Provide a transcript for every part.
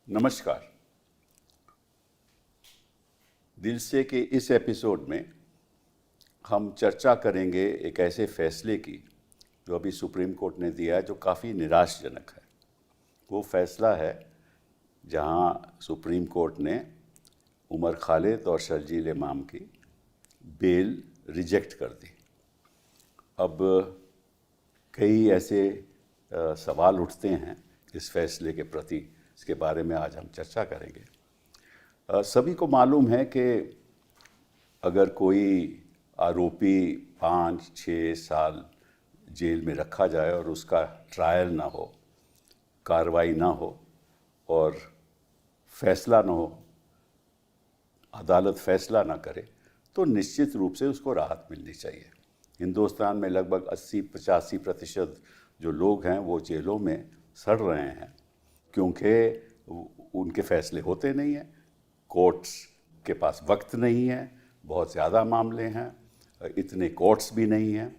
नमस्कार। दिल से के इस एपिसोड में हम चर्चा करेंगे एक ऐसे फैसले की जो अभी सुप्रीम कोर्ट ने दिया है, जो काफ़ी निराशाजनक है। वो फैसला है जहां सुप्रीम कोर्ट ने उमर खालिद और शर्जील इमाम की बेल रिजेक्ट कर दी। अब कई ऐसे सवाल उठते हैं इस फैसले के प्रति, इसके बारे में आज हम चर्चा करेंगे। सभी को मालूम है कि अगर कोई आरोपी 5-6 साल जेल में रखा जाए और उसका ट्रायल ना हो, कार्रवाई ना हो और फैसला ना हो, अदालत फैसला ना करे, तो निश्चित रूप से उसको राहत मिलनी चाहिए। हिंदुस्तान में लगभग 80-85% जो लोग हैं वो जेलों में सड़ रहे हैं क्योंकि उनके फैसले होते नहीं हैं, कोर्ट्स के पास वक्त नहीं है, बहुत ज़्यादा मामले हैं, इतने कोर्ट्स भी नहीं हैं।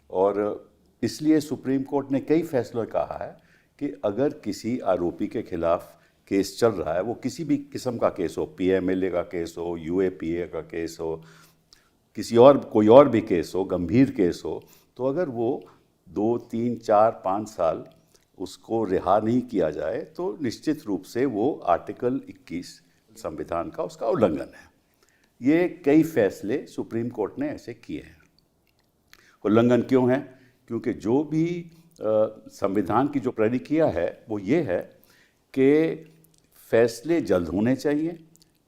और इसलिए सुप्रीम कोर्ट ने कई फैसलों कहा है कि अगर किसी आरोपी के खिलाफ केस चल रहा है, वो किसी भी किस्म का केस हो, PMLA का केस हो, UAPA का केस हो, कोई और भी केस हो, गंभीर केस हो, तो अगर वो 2, 3, 4, 5 साल उसको रिहा नहीं किया जाए तो निश्चित रूप से वो आर्टिकल 21 संविधान का उसका उल्लंघन है। ये कई फैसले सुप्रीम कोर्ट ने ऐसे किए हैं। उल्लंघन क्यों है? क्योंकि जो भी संविधान की जो प्रक्रिया है वो ये है कि फैसले जल्द होने चाहिए,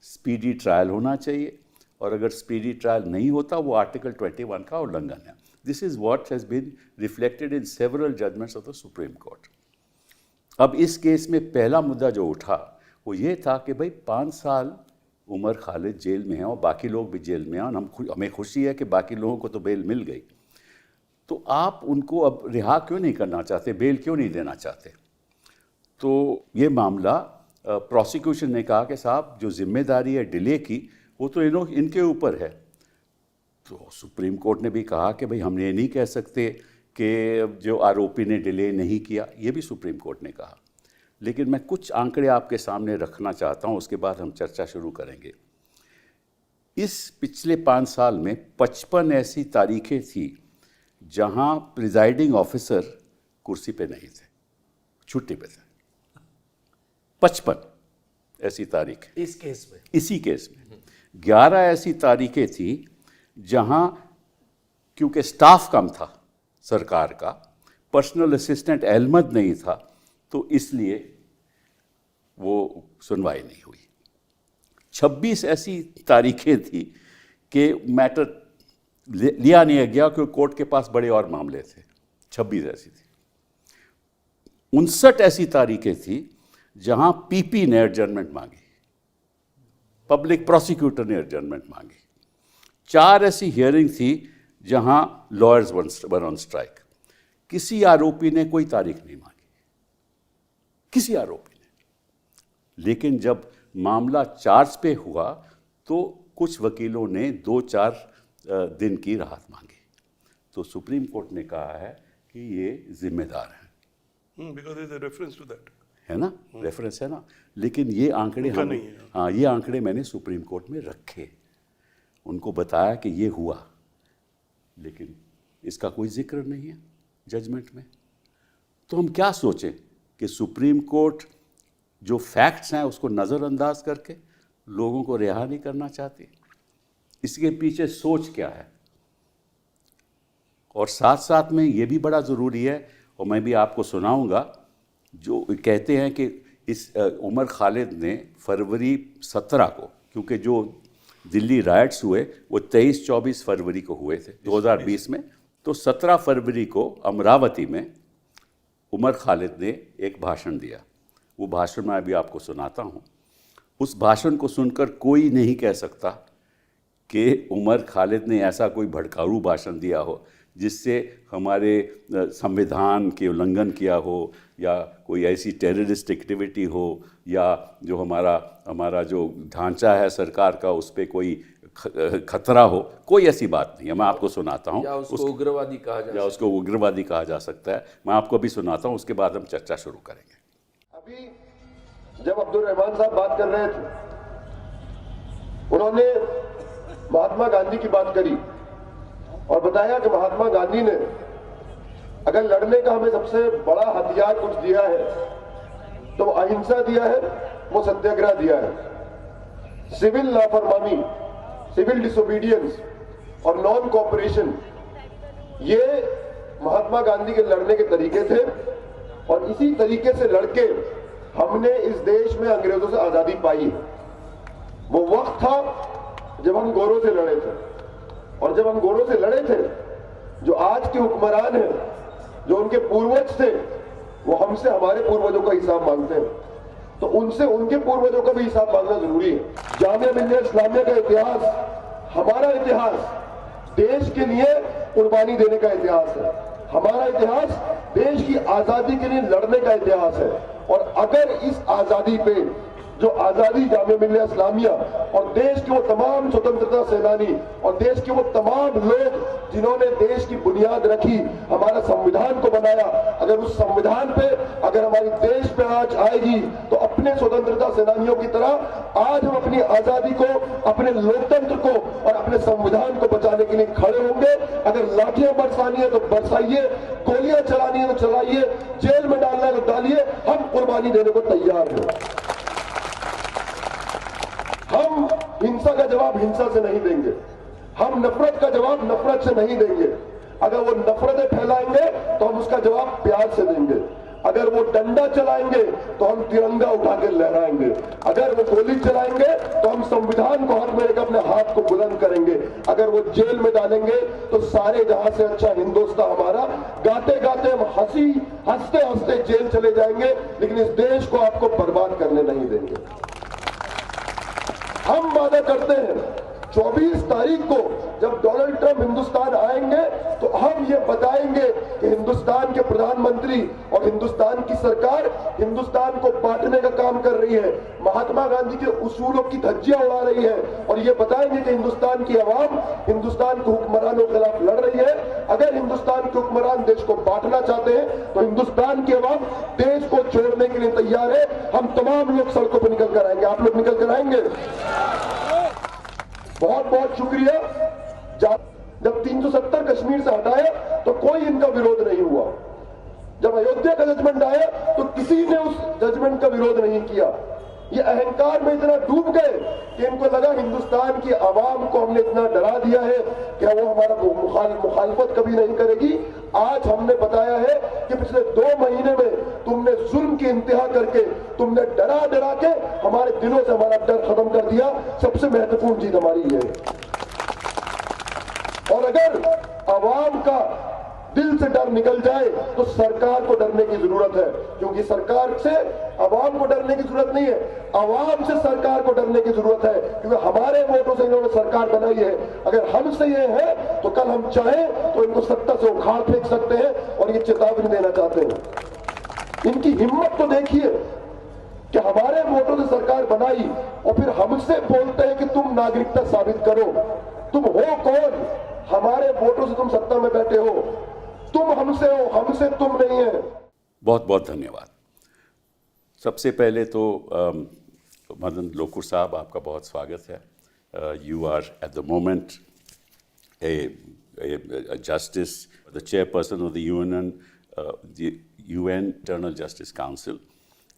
स्पीडी ट्रायल होना चाहिए, और अगर स्पीडी ट्रायल नहीं होता वो आर्टिकल 21 का उल्लंघन है। This is what has been reflected in several judgements of the Supreme Court. अब इस केस में पहला मुद्दा जो उठा वो ये था कि भाई 5 साल उमर खालिद जेल में हैं और बाकी लोग भी जेल में हैं, और हमें खुशी है कि बाकी लोगों को तो बेल मिल गई, तो आप उनको अब रिहा क्यों नहीं करना चाहते, बेल क्यों नहीं देना चाहते? तो ये मामला प्रोसिक्यूशन ने कहा कि साहब जो जिम्मेदारी है डिले की वो तो इनके ऊपर है। तो सुप्रीम कोर्ट ने भी कहा कि भाई हम ये नहीं कह सकते कि जो आरोपी ने डिले नहीं किया, ये भी सुप्रीम कोर्ट ने कहा। लेकिन मैं कुछ आंकड़े आपके सामने रखना चाहता हूँ, उसके बाद हम चर्चा शुरू करेंगे। इस पिछले 5 साल में 55 ऐसी तारीखें थी जहाँ प्रिजाइडिंग ऑफिसर कुर्सी पे नहीं थे, छुट्टी पे थे। 55 ऐसी तारीख इस केस में, इसी केस में 11 ऐसी तारीखें थी जहां क्योंकि स्टाफ कम था सरकार का, पर्सनल असिस्टेंट अहमद नहीं था, तो इसलिए वो सुनवाई नहीं हुई। 26 ऐसी तारीखें थी कि मैटर लिया नहीं गया क्योंकि कोर्ट के पास बड़े और मामले थे। 26 ऐसी थी। 59 ऐसी तारीखें थी जहां PP ने एडजर्नमेंट मांगी, पब्लिक प्रोसिक्यूटर ने एडजर्नमेंट मांगी। 4 ऐसी हियरिंग थी जहां लॉयर्स वर ऑन स्ट्राइक। किसी आरोपी ने कोई तारीख नहीं मांगी, किसी आरोपी ने। लेकिन जब मामला चार्ज पे हुआ तो कुछ वकीलों ने 2-4 दिन की राहत मांगी। तो सुप्रीम कोर्ट ने कहा है कि ये जिम्मेदार है, because there is a reference to that. है ना, रेफरेंस है ना। लेकिन ये आंकड़े ये आंकड़े मैंने सुप्रीम कोर्ट में रखे, उनको बताया कि ये हुआ, लेकिन इसका कोई जिक्र नहीं है जजमेंट में। तो हम क्या सोचें कि सुप्रीम कोर्ट जो फैक्ट्स हैं उसको नज़रअंदाज करके लोगों को रिहा नहीं करना चाहती? इसके पीछे सोच क्या है? और साथ साथ में ये भी बड़ा ज़रूरी है, और मैं भी आपको सुनाऊंगा, जो कहते हैं कि इस उमर खालिद ने फरवरी 17 को, क्योंकि जो दिल्ली राइट्स हुए वो 23-24 फरवरी को हुए थे 2020 में, तो 17 फरवरी को अमरावती में उमर खालिद ने एक भाषण दिया। वो भाषण मैं अभी आपको सुनाता हूँ। उस भाषण को सुनकर कोई नहीं कह सकता कि उमर खालिद ने ऐसा कोई भड़काऊ भाषण दिया हो जिससे हमारे संविधान के उल्लंघन किया हो, या कोई ऐसी टेररिस्ट एक्टिविटी हो, या जो हमारा जो ढांचा है सरकार का उस पर कोई खतरा हो। कोई ऐसी बात नहीं है। मैं आपको सुनाता हूँ। या उसको उग्रवादी कहा जा सकता है। मैं आपको अभी सुनाता हूँ, उसके बाद हम चर्चा शुरू करेंगे। अभी जब अब्दुल रहमान साहब बात कर रहे थे, उन्होंने महात्मा गांधी की बात करी और बताया कि महात्मा गांधी ने अगर लड़ने का हमें सबसे बड़ा हथियार कुछ दिया है तो वो अहिंसा दिया है, वो सत्याग्रह दिया है। सिविल लापरवाही, सिविल डिसोबीडियंस और नॉन कोऑपरेशन, ये महात्मा गांधी के लड़ने के तरीके थे और इसी तरीके से लड़के हमने इस देश में अंग्रेजों से आजादी पाई है। वो वक्त था जब हम गोरों से लड़े थे, और जब हम गोरों से लड़े थे, जो आज के हुक्मरान हैं, जो उनके पूर्वज थे, वो हमसे हमारे पूर्वजों का हिसाब मांगते हैं, तो उनसे उनके पूर्वजों का भी हिसाब मांगना जरूरी है। जामिया मिल्लिया इस्लामिया का इतिहास, हमारा इतिहास देश के लिए कुर्बानी देने का इतिहास है। हमारा इतिहास देश की आजादी के लिए लड़ने का इतिहास है। और अगर इस आजादी पे जो आजादी जामिया मिल्लिया इस्लामिया और देश के वो तमाम स्वतंत्रता सेनानी और देश के वो तमाम लोग जिन्होंने देश की बुनियाद रखी, हमारा संविधान को बनाया, अगर उस संविधान पे अगर हमारी देश पे आज आएगी तो अपने स्वतंत्रता सेनानियों की तरह आज हम अपनी आजादी को, अपने लोकतंत्र को और अपने संविधान को बचाने के लिए खड़े होंगे। अगर लाठियां बरसानी है तो बरसाइए, गोलियां चलानी है तो चलाइए, जेल में डालना है तो डालिए, हम कुर्बानी देने को तैयार हैं। हम हिंसा का जवाब हिंसा से नहीं देंगे, हम नफरत का जवाब नफरत से नहीं देंगे। अगर वो नफरतें फैलाएंगे तो हम उसका जवाब प्यार से देंगे। अगर वो डंडा चलाएंगे तो हम तिरंगा उठा के लहराएंगे। अगर वो गोली चलाएंगे तो हम संविधान को हाथ में लेकर अपने हाथ को बुलंद करेंगे। अगर वो जेल में डालेंगे तो सारे जहां से अच्छा हिंदुस्तान हमारा, गाते गाते हम हंसते हंसते जेल चले जाएंगे, लेकिन इस देश को आपको बर्बाद करने नहीं देंगे। हम वादा करते हैं 24 तारीख को जब डोनाल्ड ट्रंप हिंदुस्तान आएंगे तो हम ये बताएंगे कि हिंदुस्तान के प्रधानमंत्री और हिंदुस्तान की सरकार हिंदुस्तान को बांटने का काम कर रही है, महात्मा गांधी के उसूलों की धज्जियां उड़ा रही है, और ये बताएंगे कि हिंदुस्तान की आवाम हिंदुस्तान के हुक्मरानों के खिलाफ लड़ रही है। अगर हिंदुस्तान के हुक्मरान देश को बांटना चाहते हैं तो हिंदुस्तान की आवाम देश को छोड़ने के लिए तैयार है। हम तमाम लोग सड़कों पर निकल कर आएंगे। आप लोग निकल कर आएंगे? बहुत बहुत शुक्रिया। जब 370 कश्मीर से हटाया तो कोई इनका विरोध नहीं हुआ। जब अयोध्या का जजमेंट आया तो किसी ने उस जजमेंट का विरोध नहीं किया। ये अहंकार में इतना डूब गए कि इनको लगा हिंदुस्तान की आवाम को हमने इतना डरा दिया है कि वो हमारा मुखालफत कभी नहीं करेगी। आज हमने बताया है कि पिछले 2 महीने में तुमने जुल्म की इंतहा करके, तुमने डरा डरा के हमारे दिलों से हमारा डर खत्म कर दिया। सबसे महत्वपूर्ण चीज हमारी ये है। और अगर आवाम का दिल से डर निकल जाए तो सरकार को डरने की जरूरत है, क्योंकि सरकार से आवाम को डरने की जरूरत नहीं है, आवाम से सरकार को डरने की जरूरत है, क्योंकि हमारे वोटों से इन्होंने सरकार बनाई है। अगर हमसे ये है तो कल हम चाहें तो इनको सत्ता से उखाड़ फेंक सकते हैं, और ये चेतावनी देना चाहते हैं। इनकी हिम्मत तो देखिए कि हमारे वोटों से सरकार बनाई और फिर हमसे बोलते हैं कि तुम नागरिकता साबित करो। तुम हो कौन? हमारे वोटों से तुम सत्ता में बैठे हो, तुम हमसे हो, हमसे तुम नहीं है। बहुत बहुत धन्यवाद। सबसे पहले तो मदन लोकुर साहब, आपका बहुत स्वागत है। You are at the moment a justice, the chairperson of the UN Internal Justice Council.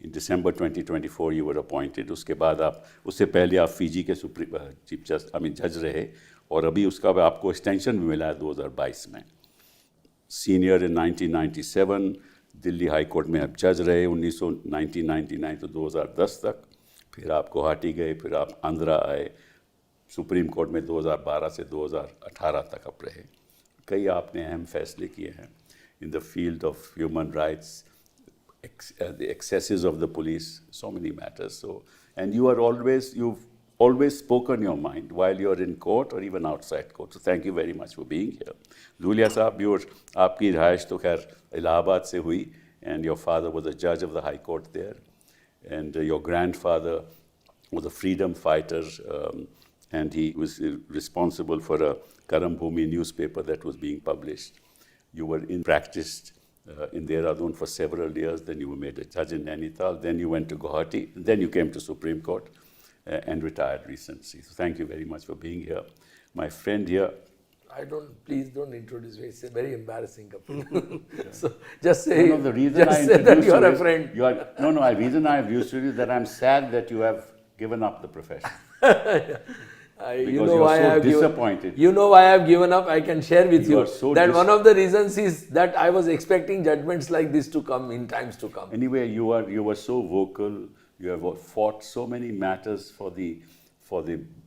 In December 2024 you were appointed. उसके बाद आप, उससे पहले आप फिजी के चीफ जज रहे, और अभी उसका आपको एक्सटेंशन भी मिला है 2022 में। Senior in 1997 Delhi high court में आप जज रहे 1999 तो 2010 तक। फिर आप गुवाहाटी गए, फिर आप आंध्रा आए, सुप्रीम कोर्ट में 2012 से 2018 तक आप रहे। कई आपने अहम फैसले किए हैं in the field of human rights, the excesses of the police, so many matters. So, and you've always spoken your mind while you're in court or even outside court. So thank you very much for being here. Dhulia साहब, आपकी रिहाइश तो खैर इलाहाबाद से हुई, and your father was a judge of the High Court there, and your grandfather was a freedom fighter, and he was responsible for a Karam Bhumi newspaper that was being published. You were in practiced in Dehradun for several years. Then you were made a judge in Nainital. Then you went to Guwahati. Then you came to Supreme Court and retired recently. So thank you very much for being here. My friend here. Please don't introduce me. It's a very embarrassing couple. So just say, No, the reason just I say that introduced you are a is friend. The reason I introduced you is that I'm sad that you have given up the profession. You know why I have disappointed. You know why I have given up. I can share with You you are so that one of the reasons is that I was expecting judgments like this to come in times to come. Anyway, you were so vocal. You have fought so many matters for the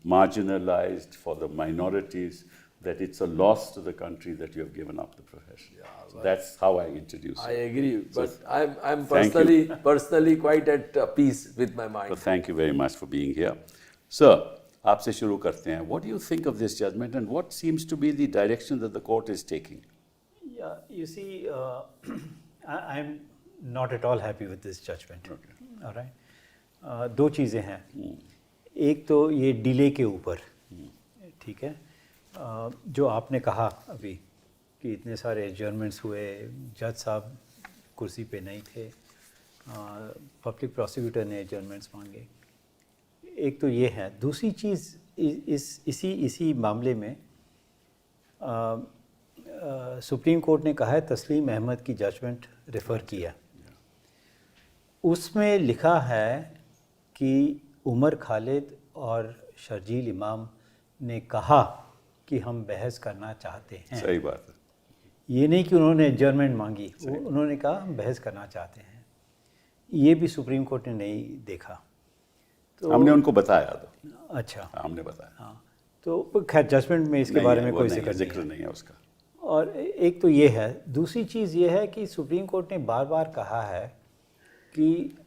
marginalized, for the minorities, that it's a loss to the country that you have given up the profession. So that's how I introduce I you. agree, but I'm Thank you. personally quite at peace with my mind. So thank you very much for being here. Sir, आपसे शुरू करते हैं. What do you think of this judgment and what seems to be the direction that the court is taking? Yeah, you see, I'm not at all happy with this judgment. Okay. All right. दो चीज़ें हैं. एक तो ये delay के ऊपर, ठीक है, जो आपने कहा अभी कि इतने सारे एडजर्नमेंट्स हुए, जज साहब कुर्सी पे नहीं थे, पब्लिक प्रोसिक्यूटर ने एडजर्नमेंट्स मांगे. एक तो ये है. दूसरी चीज़ इसी मामले में सुप्रीम कोर्ट ने कहा है तस्लीम अहमद की जजमेंट रेफ़र किया. उसमें लिखा है कि उमर खालिद और शर्जील इमाम ने कहा कि हम बहस करना चाहते हैं. सही बात है. ये नहीं कि उन्होंने एडजर्नमेंट मांगी, उन्होंने कहा हम बहस करना चाहते हैं. ये भी सुप्रीम कोर्ट ने नहीं देखा. तो हमने उनको बताया तो. अच्छा, हमने बताया. हाँ, तो खैर जजमेंट में इसके बारे में कोई जिक्र नहीं है उसका. और एक तो ये है. दूसरी चीज़ ये है कि सुप्रीम कोर्ट ने बार बार कहा है कि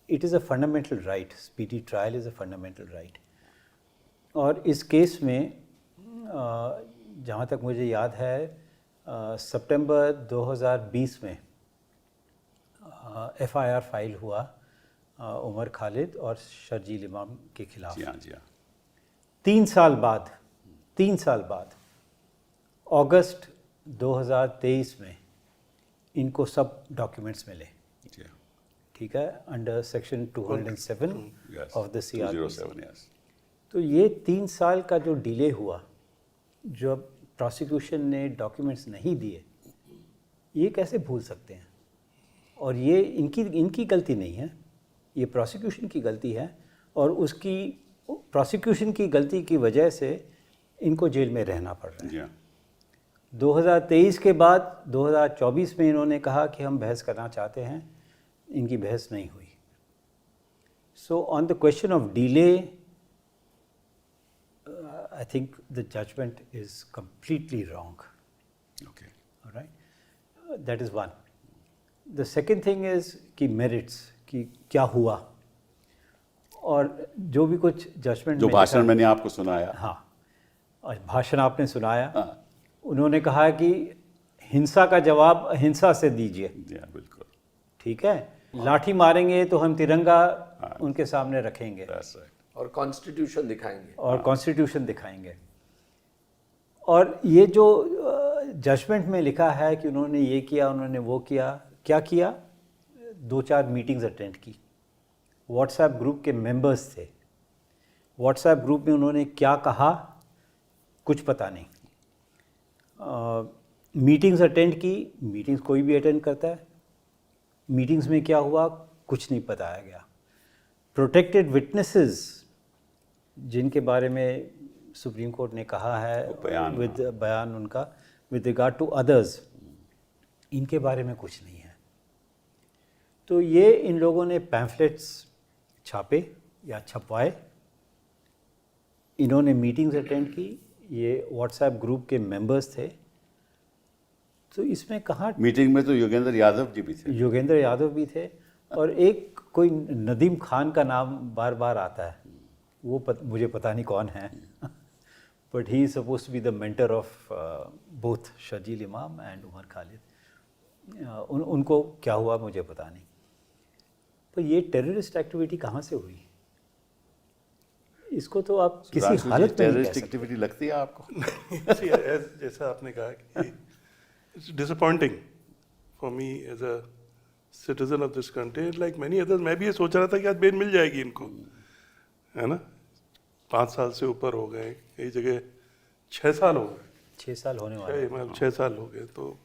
it is a fundamental right, speedy trial is a fundamental right. और इस केस में जहाँ तक मुझे याद है सितंबर 2020 में FIR फाइल हुआ उमर खालिद और शर्जील इमाम के खिलाफ. जी हाँ, जी हाँ. 3 साल बाद अगस्त 2023 में इनको सब डॉक्यूमेंट्स मिले. जी हाँ. ठीक है, under section 207 Yes. Of the CRPC. 207, yes. तो ये 3 साल का जो डिले हुआ, जब प्रोसिक्यूशन ने डॉक्यूमेंट्स नहीं दिए, ये कैसे भूल सकते हैं? और ये इनकी गलती नहीं है, ये प्रोसिक्यूशन की गलती है. और उसकी प्रोसिक्यूशन की गलती की वजह से इनको जेल में रहना पड़ रहा है. जी हाँ. 2023 के बाद 2024 में इन्होंने कहा कि हम बहस करना चाहते हैं. इनकी बहस नहीं हुई. So on the question of delay, I think the judgment is completely wrong. Okay. All right, that is one. The second thing is कि merits, कि क्या हुआ, और जो भी कुछ जजमेंट जो भाषण मैंने आपको सुनाया. हाँ, और भाषण आपने सुनाया. हाँ. उन्होंने कहा कि हिंसा का जवाब अहिंसा से दीजिए. जी हाँ, बिल्कुल. ठीक है, लाठी मारेंगे तो हम तिरंगा उनके सामने रखेंगे. That's right. और कॉन्स्टिट्यूशन दिखाएंगे. और कॉन्स्टिट्यूशन दिखाएंगे. और ये जो जजमेंट में लिखा है कि उन्होंने ये किया, उन्होंने वो किया, क्या किया? 2-4 मीटिंग्स अटेंड की. व्हाट्सएप ग्रुप के मेंबर्स थे. व्हाट्सएप ग्रुप में उन्होंने क्या कहा कुछ पता नहीं. मीटिंग्स अटेंड की. मीटिंग्स कोई भी अटेंड करता है. मीटिंग्स में क्या हुआ कुछ नहीं बताया गया. प्रोटेक्टेड विटनेसेस जिनके बारे में सुप्रीम कोर्ट ने कहा है बयान उनका विद रिगार्ड टू अदर्स, इनके बारे में कुछ नहीं है. तो ये इन लोगों ने पैम्फलेट्स छापे या छपवाए. इन्होंने मीटिंग्स अटेंड की. ये व्हाट्सएप ग्रुप के मेंबर्स थे. तो इसमें कहाँ मीटिंग में तो योगेंद्र यादव जी भी थे. योगेंद्र यादव भी थे. और एक कोई नदीम खान का नाम बार बार आता है. वो मुझे पता नहीं कौन है. But he is suppose to be the mentor of both Sharjeel Imam and Umar Khalid. उनको क्या हुआ मुझे पता नहीं. तो ये टेररिस्ट एक्टिविटी कहाँ से हुई? इसको तो आप किसी हालत में नहीं कह टेररिस्ट सकते. एक्टिविटी लगती है आपको? जैसा आपने कहा कि it's disappointing for me as a citizen of this country. Like many others, मैं भी ये सोच रहा था कि आज बेल मिल जाएगी इनको, है ना? 5 साल से ऊपर हो गए, कई जगह 6 साल हो गए, 6 साल होने वाले हैं। 6 साल हो गए। तो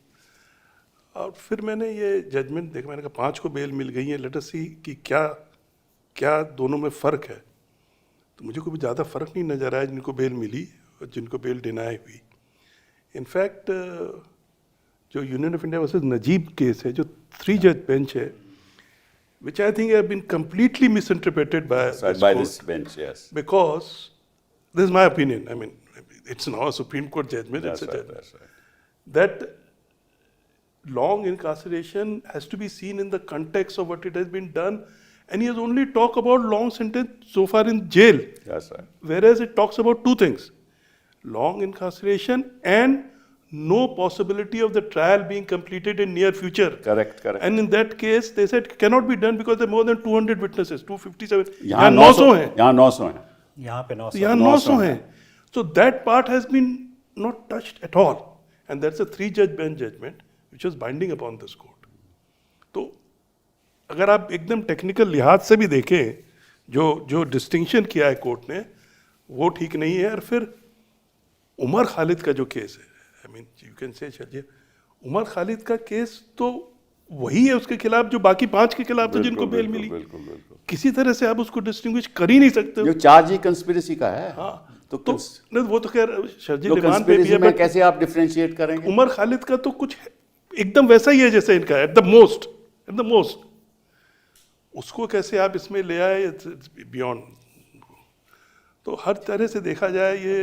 और फिर मैंने ये जजमेंट देखा, मैंने कहा 5 को बेल मिल गई है, लेट अस सी कि क्या दोनों में फ़र्क है। तो मुझे कोई ज़्यादा फ़र्क नहीं नज़र आया जिनको बेल मिली और जिनको बेल डिनाई हुई। इनफैक्ट जो Union of India versus Najeeb case है, जो 3 जज बेंच है, which I think have been completely misinterpreted by this bench, yes. Because this is my opinion. I mean, it's now a Supreme Court judgment. That's it's a right, judgment. that's right. That long incarceration has to be seen in the context of what it has been done, and he has only talked about long sentence so far in jail. That's right. Whereas it talks about 2 things: long incarceration and no possibility of the trial being completed in near future. Correct. And in that case, they said cannot be done because there are more than 200 witnesses, 257. यहाँ 900 हैं. यहाँ 900 हैं. यहाँ पे 900 यहाँ 900 हैं. So that part has been not touched at all. And that's a 3-judge bench judgment which was binding upon this court. तो अगर आप एकदम टेक्निकल लिहाज से भी देखें, जो डिस्टिंक्शन किया है कोर्ट ने, वो ठीक नहीं है। और फिर उमर खालिद का जो केस है, I mean you can say चलिए, उमर खालिद का केस तो वही है उसके खिलाफ जो बाकी 5 के खिलाफ तो जिनको बेल मिली। बिल्कुल। किसी तरह से आप उसको डिस्टिंग्विश कर ही नहीं सकते। जो चार्ज ही कंस्पिरेसी का है। हाँ, तो नहीं, वो तो खैर शर्जील तो इमान पे भी है, में but कैसे आप डिफरेंशिएट करेंगे? उमर खालिद का तो कुछ एकदम वैसा ही है जैसे इनका, एट द मोस्ट। उसको कैसे आप इसमें ले आए, बियॉन्ड। तो हर तरह से देखा जाए ये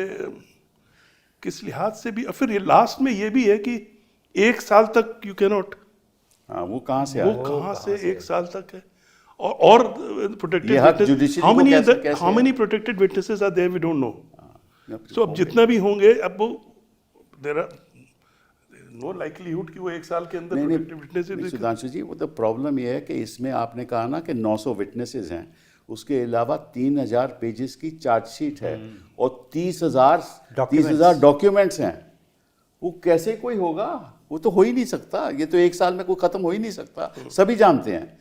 किस लिहाज से भी, और फिर ये लास्ट में ये भी है कि 1 साल तक यू कैन नॉट। हाँ, वो कहाँ से वो कहाँ से 1 साल तक है? और protected how many protected witnesses are there, we don't know. So अब जितना भी होंगे, अब वो देयर आर नो लाइक्लीहुड कि वो 1 साल के अंदर प्रोटेक्टेड विटनेसेस। सुधांशु जी, वो तो प्रॉब्लम ये है कि इसमें आपने कहा ना कि 900 विटनेसेस हैं, उसके अलावा 3000 पेजेस की चार्जशीट है और 30,000 डॉक्यूमेंट्स हैं। वो कैसे कोई होगा? वो तो हो ही नहीं सकता। ये तो 1 साल में कोई खत्म हो ही नहीं सकता, सभी जानते हैं।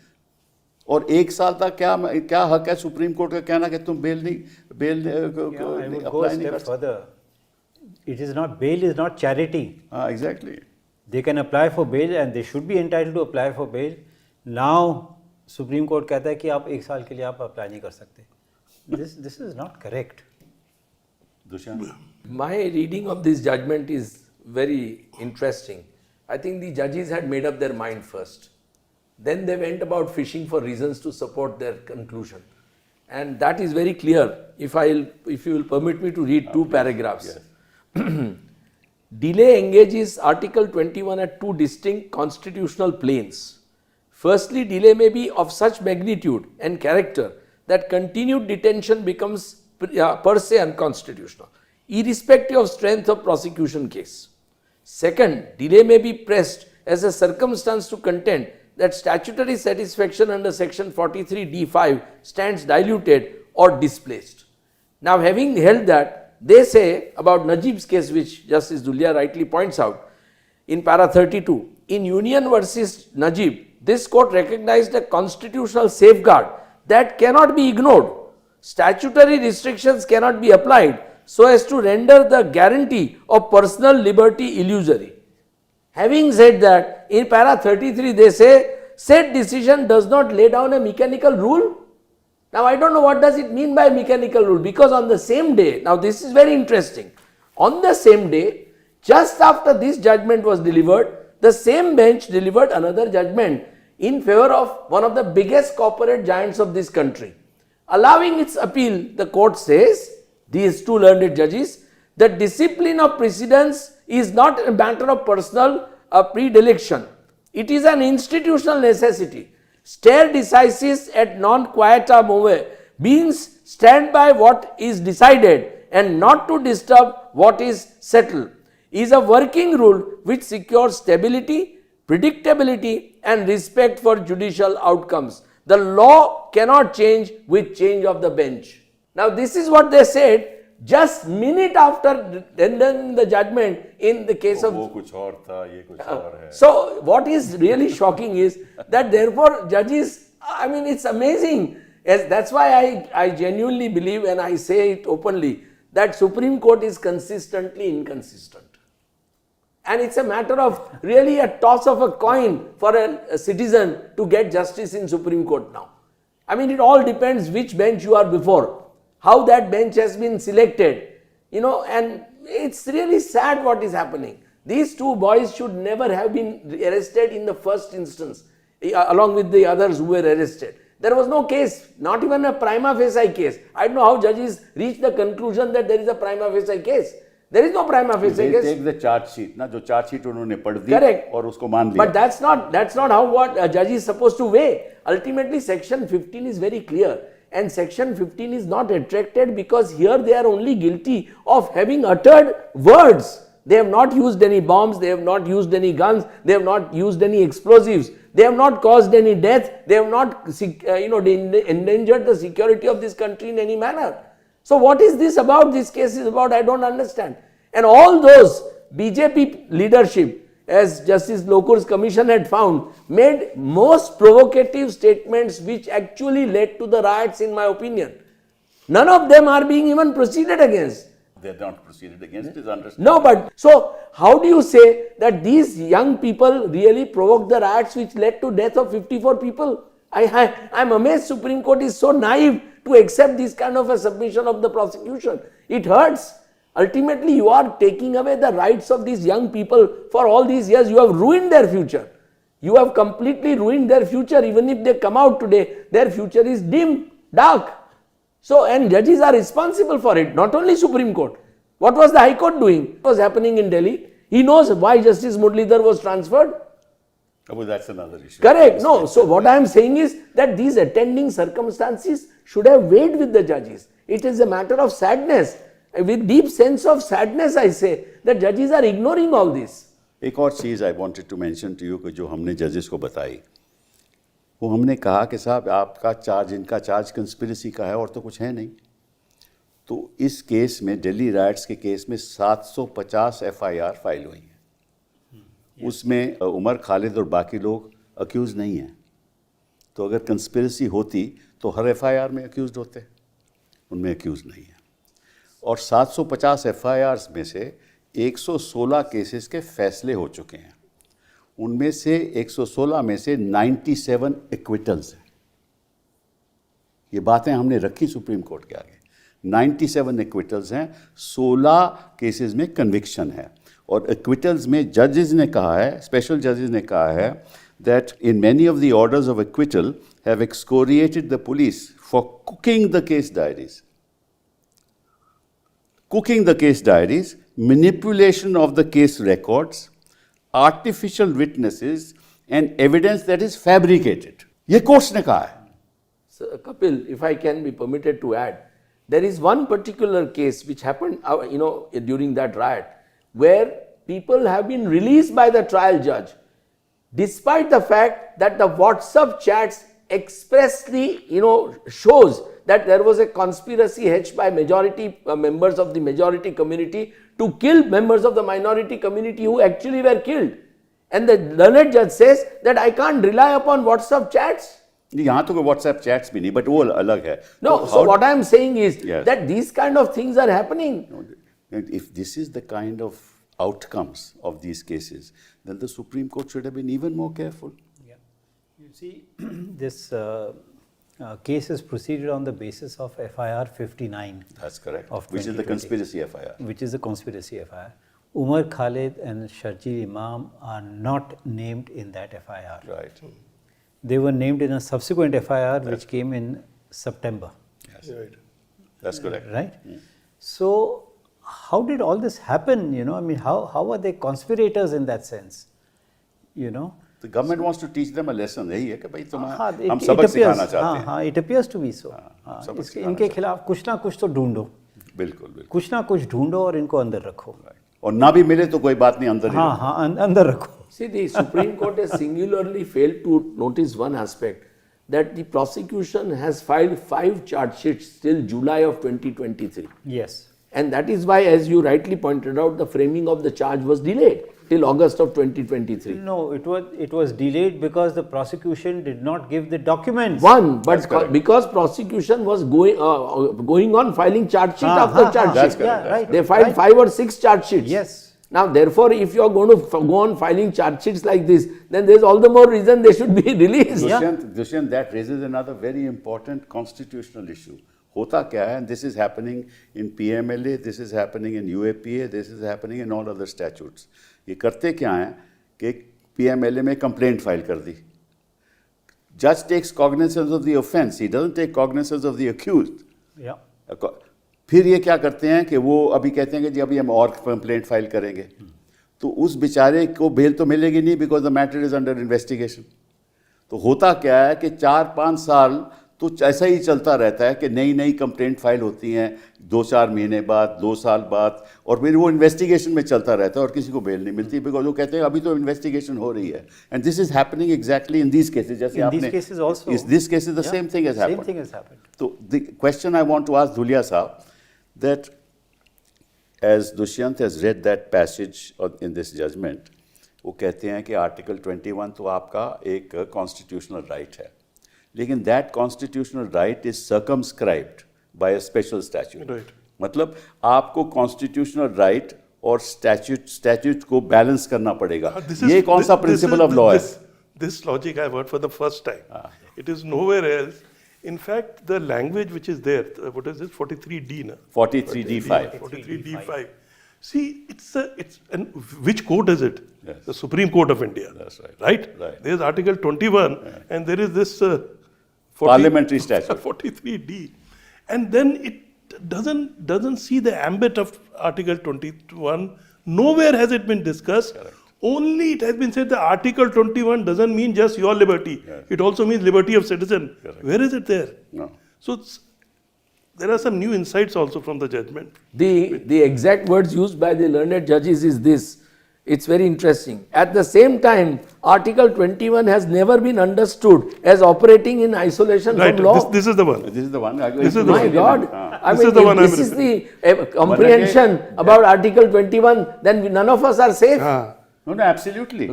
और 1 साल तक क्या हक है सुप्रीम कोर्ट का कहना कि तुम बेल अप्लाई नहीं कर सकते? It is not, bail is not charity. हाँ, exactly. They can apply for bail and they should be entitled to apply for bail. Now supreme court कहता है कि आप 1 साल के लिए आप अप्लाई नहीं कर सकते। This is not correct. Dushyant, My reading of this judgment is very interesting. I think the judges had made up their mind first. Then they went about fishing for reasons to support their conclusion. And that is very clear. If you will permit me to read 2 paragraphs. Delay engages Article 21 at 2 distinct constitutional planes. Firstly, delay may be of such magnitude and character that continued detention becomes per se unconstitutional, irrespective of strength of prosecution case. Second, delay may be pressed as a circumstance to contend that statutory satisfaction under section 43d5 stands diluted or displaced. Now, having held that, they say about Najib's case, which Justice Dhulia rightly points out, in para 32, in Union versus Najib, this court recognized a constitutional safeguard that cannot be ignored. Statutory restrictions cannot be applied so as to render the guarantee of personal liberty illusory. Having said that, in para 33 they say, said decision does not lay down a mechanical rule. Now I don't know what does it mean by mechanical rule, because on the same day, now this is very interesting, on the same day, just after this judgment was delivered, the same bench delivered another judgment in favor of one of the biggest corporate giants of this country. Allowing its appeal, the court says, these 2 learned judges, the discipline of precedence is not a matter of personal predilection. It is an institutional necessity. Stare decisis et non quieta move means stand by what is decided and not to disturb what is settled, is a working rule which secures stability, predictability and respect for judicial outcomes. The law cannot change with change of the bench. Now this is what they said just minute after rendering the judgment in the case of वो कुछ और था, ये कुछ और है. So what is really shocking is that therefore judges, I mean it's amazing. Yes, that's why I genuinely believe, and I say it openly, that Supreme Court is consistently inconsistent. And it's a matter of really a toss of a coin for a citizen to get justice in Supreme Court now. I mean it all depends which bench you are before, how that bench has been selected, you know, and it's really sad what is happening. These two boys should never have been arrested in the first instance, along with the others who were arrested. There was no case, not even a prima facie case. I don't know how judges reach the conclusion that there is a prima facie case. There is no prima facie They case. take the charge sheet, ना जो charge sheet उन्होंने पढ़ दी Correct. और उसको मान लिया. But that's not how what a judge is supposed to weigh. Ultimately, Section 15 is very clear, and Section 15 is not attracted because here they are only guilty of having uttered words. They have not used any bombs, they have not used any guns, they have not used any explosives, they have not caused any death, they have not endangered the security of this country in any manner. So what is this about? This case is about, I don't understand. And all those BJP leadership, as Justice Lokur's commission had found, made most provocative statements which actually led to the riots, in my opinion. None of them are being even proceeded against. They're not proceeded against, is understood. No, but so how do you say that these young people really provoked the riots which led to death of 54 people? I'm amazed Supreme Court is so naive to accept this kind of a submission of the prosecution. It hurts. Ultimately, you are taking away the rights of these young people for all these years. You have ruined their future. You have completely ruined their future. Even if they come out today, their future is dim, dark. So, and judges are responsible for it, not only Supreme Court. What was the High Court doing? What was happening in Delhi? He knows why Justice Muralidhar was transferred. Well, that's another issue. Correct. No. So, what I am saying is that these attending circumstances should have weighed with the judges. It is a matter of sadness. With deep sense of sadness, I say that judges are ignoring all this. एक और चीज़ I wanted to mention to you कि जो हमने जजेस को बताई, वो हमने कहा कि साहब आपका चार्ज, इनका चार्ज कंस्पिरेसी का है और तो कुछ है नहीं. तो इस केस में, दिल्ली राइट्स के केस में 750 FIR फाइल हुई हैं. उसमें उमर खालिद और बाकी लोग अक्यूज़ नहीं हैं. तो अगर कंस्पिरेसी होती तो हर FIR में अक्यूज़ होते, उनमें अक्यूज़ नहीं है. और 750 FIRs में से 116 केसेस के फैसले हो चुके हैं. उनमें से 116 में से 97 एक्विटल्स हैं. ये बातें हमने रखी सुप्रीम कोर्ट के आगे. 97 एक्विटल्स हैं, 16 केसेस में कन्विक्शन है. और एक्विटल्स में जजेस ने कहा है, स्पेशल जजेस ने कहा है that in many of the orders of acquittal have excoriated the police for cooking the case diaries. Cooking the case diaries, manipulation of the case records, artificial witnesses and evidence that is fabricated. ये courts ने कहा है. So, Kapil, if I can be permitted to add, there is one particular case which happened, during that riot, where people have been released by the trial judge, despite the fact that the WhatsApp chats expressly, shows that there was a conspiracy hatched by majority members of the majority community to kill members of the minority community who actually were killed. And the learned judge says that I can't rely upon WhatsApp chats. यहाँ तो कोई WhatsApp chats भी नहीं, but वो अलग है. No, so what I am saying is Yes. that these kind of things are happening. If this is the kind of outcomes of these cases, then the Supreme Court should have been even more careful. Yeah. You see, this case is proceeded on the basis of FIR 59. That's correct. Of Which is the 2020. conspiracy FIR. Which is the conspiracy FIR. Umar Khalid and Sharjeel Imam are not named in that FIR. Right. They were named in a subsequent FIR which came in September. Yes. Right. That's correct. Right? So, how did all this happen? I mean, how are they conspirators in that sense? The government wants to teach them a lesson. यही है कि भाई तुम्हें हाँ, हम it सबक appears, सिखाना चाहते हैं. हाँ, it appears to be so. हाँ, सबक सिखाना इनके खिलाफ कुछ ना कुछ तो ढूंढो, बिल्कुल बिल्कुल. कुछ ना कुछ ढूंढो और इनको अंदर रखो. और ना भी मिले तो कोई बात नहीं, अंदर ही हाँ रखो. हाँ अंदर रखो. See, the Supreme Court has singularly failed to notice one aspect, that the prosecution has filed 5 charge sheets till July of 2023. Yes. And that is why, as you rightly pointed out, the framing of the charge was delayed till August of 2023. No, it was delayed because the prosecution did not give the documents. One, but because prosecution was going on filing charge sheet after charge That's sheet. correct. Yeah, right. They filed right. 5 or 6 charge sheets. Yes. Now, therefore, if you are going to go on filing charge sheets like this, then there is all the more reason they should be released. Dushyant, that raises another very important constitutional issue. होता क्या है, and this is happening in PMLA, this is happening in UAPA, this is happening in all other statutes. ये करते क्या हैं कि PMLA में complaint file कर दी. Judge takes cognizance of the offence, he doesn't take cognizance of the accused. Yeah. फिर ये क्या करते हैं कि वो अभी कहते हैं कि जी अभी हम और कंप्लेंट फाइल करेंगे, तो उस बेचारे को बेल तो मिलेगी नहीं because the matter is under investigation. तो होता क्या है कि 4-5 साल तो ऐसा ही चलता रहता है कि नई नई कंप्लेंट फाइल होती हैं 2-4 महीने बाद, 2 साल बाद, और फिर वो इन्वेस्टिगेशन में चलता रहता है और किसी को बेल नहीं मिलती बिकॉज वो कहते हैं अभी तो इन्वेस्टिगेशन हो रही है. And this is happening exactly in these cases. जैसे In these cases also. This cases the same thing has Same happened. thing has happened. So the question I want to ask Dhulia Saab, that as Dushyant has read that passage in this judgment, वो कहते हैं कि article 21 तो आपका एक constitutional right है, लेकिन that constitutional right is circumscribed by a special statute. Right. मतलब आपको कॉन्स्टिट्यूशनल राइट और स्टैट्यूट को बैलेंस करना पड़ेगा. ये कौन सा प्रिंसिपल ऑफ लॉ है? This logic I have heard for the first time. It is nowhere else. In fact, the language which is there, what is this, 43D, na? 43D5. 43D5. See, and which court is it? Yes. The Supreme Court of India. That's right. Right? Right. There's Article 21, and there is this 40 Parliamentary statute. 43D, and then it doesn't see the ambit of Article 21. Nowhere has it been discussed. Correct. Only it has been said that Article 21 doesn't mean just your liberty. Yes. It also means liberty of citizen. Correct. Where is it there? No. So there are some new insights also from the judgment. The exact words used by the learned judges is this. It's very interesting. At the same time, Article 21 has never been understood as operating in isolation Right. from law. This is the one. This is the one. This is the My one. God, I This mean, is the one if I'm this is the comprehension about Article 21, then none of us are safe. No, absolutely.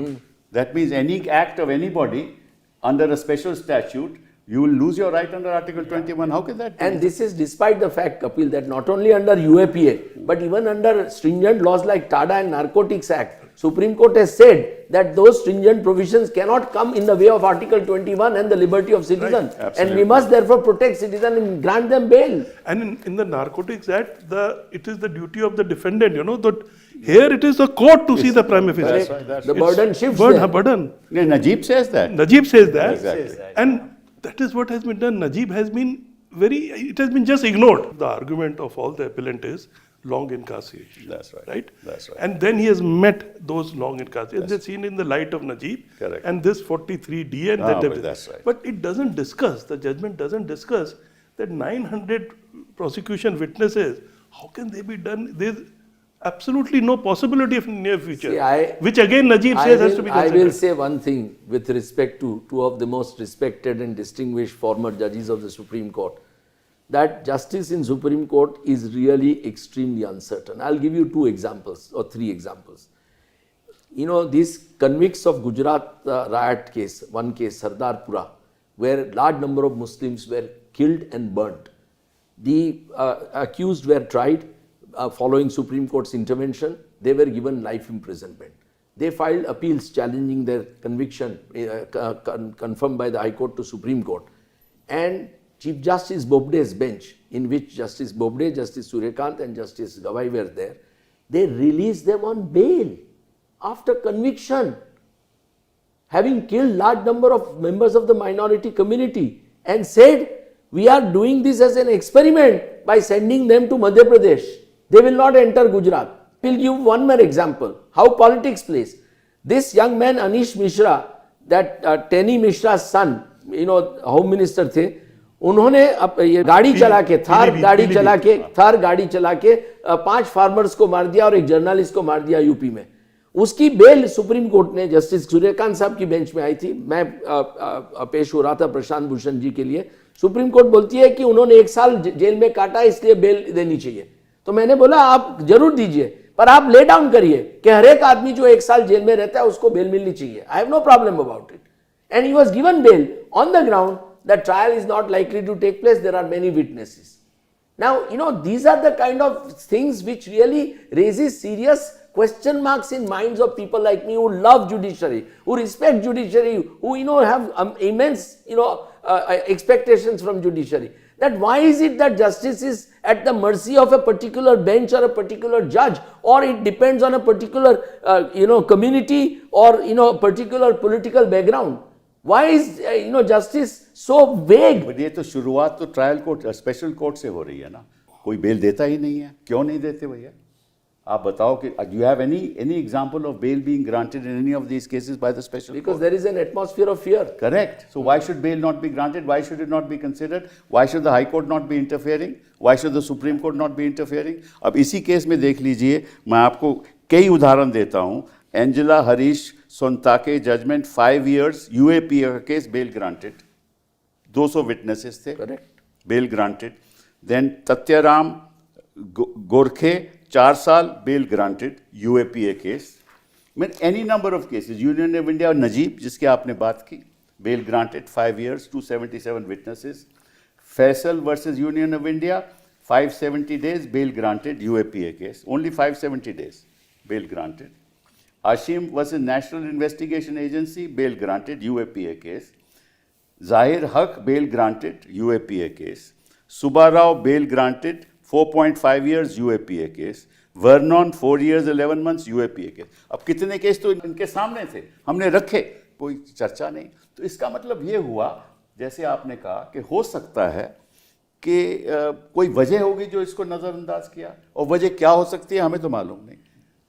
That means any act of anybody under a special statute, you will lose your right under Article 21. How can that be? And this is despite the fact, Kapil, that not only under UAPA, but even under stringent laws like TADA and Narcotics Act, Supreme Court has said that those stringent provisions cannot come in the way of Article 21 and the liberty of citizen. Right. And we must therefore protect citizen and grant them bail. And in the Narcotics Act, it is the duty of the defendant, that here it is the court to see the prima facie. That's right, that's The right. burden shifts Burden, there. burden. No, Najib says that. Najib says that. Exactly. And that is what has been done. Najib has been it has been just ignored. The argument of all the appellant is long incarceration. That's right. Right? That's right. And then he has met those long incarceration. They're seen in the light of Najib. Correct. And this 43D and but that's right. But it doesn't discuss, the judgment doesn't discuss that 900 prosecution witnesses, how can they be done? There's absolutely no possibility of near future. See, which again Najib says has to be I considered. will say one thing with respect to two of the most respected and distinguished former judges of the Supreme Court, that justice in Supreme Court is really extremely uncertain. I'll give you 2 examples or 3 examples. These convicts of Gujarat riot case, one case, Sardarpura, where large number of Muslims were killed and burnt. The accused were tried following Supreme Court's intervention. They were given life imprisonment. They filed appeals challenging their conviction confirmed by the High Court to Supreme Court. And Chief Justice Bobde's bench, in which Justice Bobde, Justice Suryakant and Justice Gawai were there, they released them on bail after conviction, having killed large number of members of the minority community, and said, we are doing this as an experiment by sending them to Madhya Pradesh. They will not enter Gujarat. I will give one more example, how politics plays. This young man Anish Mishra, that Tenny Mishra's son, Home Minister थे, उन्होंने ये गाड़ी चला के थार गाड़ी चला के 5 farmers को मार दिया और एक जर्नलिस्ट को मार दिया यूपी में. उसकी बेल सुप्रीम कोर्ट ने जस्टिस सूर्यकांत साहब की बेंच में आई थी. मैं पेश हो रहा था प्रशांत भूषण जी के लिए. सुप्रीम कोर्ट बोलती है कि उन्होंने 1 साल जेल में काटा इसलिए बेल देनी चाहिए. तो मैंने बोला आप जरूर दीजिए, पर आप ले डाउन करिए कि हर एक आदमी जो 1 साल जेल में रहता है उसको बेल मिलनी चाहिए. I have no problem about it. And he was given bail on the ground that trial is not likely to take place, there are many witnesses. Now, these are the kind of things which really raises serious question marks in minds of people like me who love judiciary, who respect judiciary, who, have immense, expectations from judiciary. That why is it that justice is at the mercy of a particular bench or a particular judge, or it depends on a particular, community or, particular political background? Why is justice so vague? But ये तो शुरुआत तो trial court special court से हो रही है ना. कोई बेल देता ही नहीं है. क्यों नहीं देते भैया? आप बताओ कि you have any example of bail being granted in any of these cases by the special court? Because there is an atmosphere of fear. Correct. So why should bail not be granted? Why should it not be considered? Why should the High Court not be interfering? Why should the Supreme Court not be interfering? अब इसी case में देख लीजिए, मैं आपको कई उदाहरण देता हूँ. Angela Harish Sontakke judgment 5 years UAPA का केस, बेल ग्रांटेड. 200 विटनेसेस थे. Correct. Bail granted. Then Tathyaram Gorkhe 4 साल, बेल ग्रांटेड. UAPA case. मैं any number of cases, union of India Najeeb जिसकी आपने बात की, bail granted 5 years, 277 witnesses. Faisal versus union of India 570 days, bail granted. UAPA case only 570 days, bail granted. Ashim versus National Investigation Agency, bail granted, UAPA case. Zahir Haq, bail granted, UAPA case. Subba Rao, bail granted, 4.5 years, UAPA case. Vernon, 4 years, 11 months, UAPA case. अब कितने case तो इनके सामने थे, हमने रखे, कोई चर्चा नहीं. तो इसका मतलब ये हुआ, जैसे आपने कहा कि हो सकता है कि कोई वजह होगी जो इसको नज़रअंदाज किया, और वजह क्या हो सकती है हमें तो मालूम नहीं.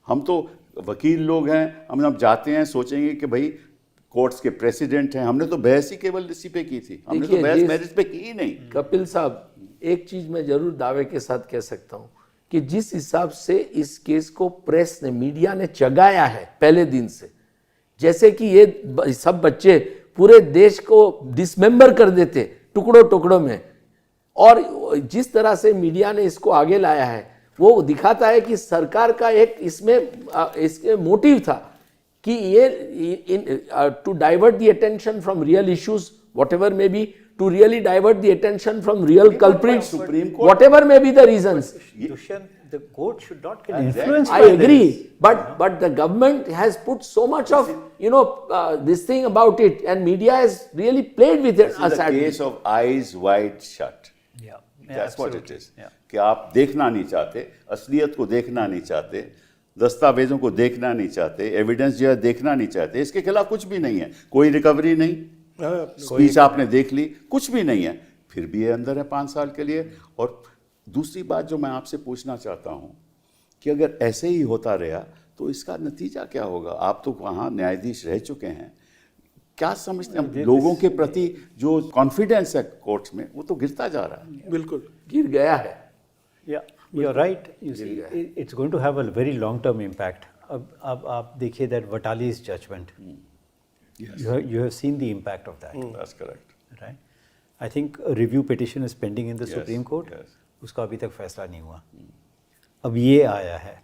हम तो वकील लोग हैं, हम जब जाते हैं सोचेंगे कि भाई कोर्ट्स के प्रेसिडेंट हैं. हमने तो बहस ही केवल इसी पे की थी, हमने तो देखिए, बहस मेरिट पे की ही नहीं. कपिल साहब, एक चीज मैं जरूर दावे के साथ कह सकता हूं कि जिस हिसाब से इस केस को प्रेस ने, मीडिया ने चगाया है पहले दिन से, जैसे कि ये सब बच्चे पूरे देश को डिसमेंबर कर देते टुकड़ों टुकड़ों में, और जिस तरह से मीडिया ने इसको आगे लाया है वो दिखाता है कि सरकार का एक इसके मोटिव था कि ये to divert the attention from real issues, whatever may be, to really divert the attention from real culprits, whatever may be the reasons. The court should not get influenced I by agree, this. but the government has put so much of this thing about it, and media has really played with it. This is a case of eyes wide shut. Yeah. That's what it absolutely. is. Yeah. कि आप देखना नहीं चाहते, असलियत को देखना नहीं चाहते, दस्तावेजों को देखना नहीं चाहते, एविडेंस जो है देखना नहीं चाहते. इसके खिलाफ कुछ भी नहीं है, कोई रिकवरी नहीं, स्पीच आपने देख ली, कुछ भी नहीं है, फिर भी ये अंदर है 5 साल के लिए. और दूसरी बात जो मैं आपसे पूछना चाहता हूँ कि अगर ऐसे ही होता रहा तो इसका नतीजा क्या होगा? आप तो वहाँ न्यायाधीश रह चुके हैं, क्या समझते हैं? लोगों के प्रति जो कॉन्फिडेंस है कोर्ट्स में वो तो गिरता जा रहा है. बिल्कुल गिर गया है. Yeah, you're right. You see, it's going to have a very long-term impact. अब आप देखिए that Vatali's judgment. Yes. You have seen the impact of that, That's correct. right? I think a review petition is pending in the Yes, Supreme Court. yes. उसका अभी तक फैसला नहीं हुआ. अब ये आया है.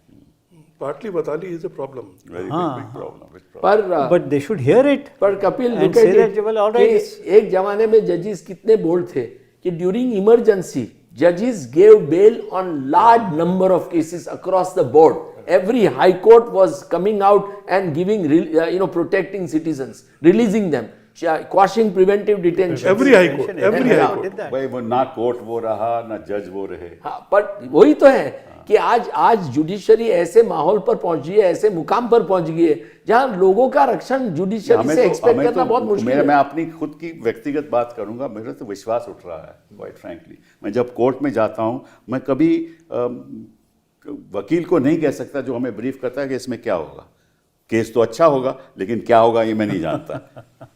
partly Vatali is a problem. Very big problem. Big problem. पर But they should hear it. पर Kapil and look say at that, it, well, all right, कि it's- एक जमाने में जजेस कितने बोल्ड थे कि during emergency judges gave bail on large number of cases across the board. Every high court was coming out and giving protecting citizens, releasing them, quashing preventive detention. Every high court, every Yeah. high court. did that. भाई वो ना court वो रहा ना जज वो रहे. हाँ, पर वही तो है कि आज जुडिशरी ऐसे माहौल पर पहुंच गई है, ऐसे मुकाम पर पहुंच गई है जहां लोगों का रक्षण जुडिशरी से एक्सपेक्ट करना बहुत मुश्किल मैं है. अपनी खुद की व्यक्तिगत बात करूंगा, मेरा तो विश्वास उठ रहा है क्वाइट फ्रैंकली. मैं जब कोर्ट में जाता हूं, मैं कभी वकील को नहीं कह सकता जो हमें ब्रीफ करता है कि इसमें क्या होगा. केस तो अच्छा होगा लेकिन क्या होगा ये मैं नहीं जानता.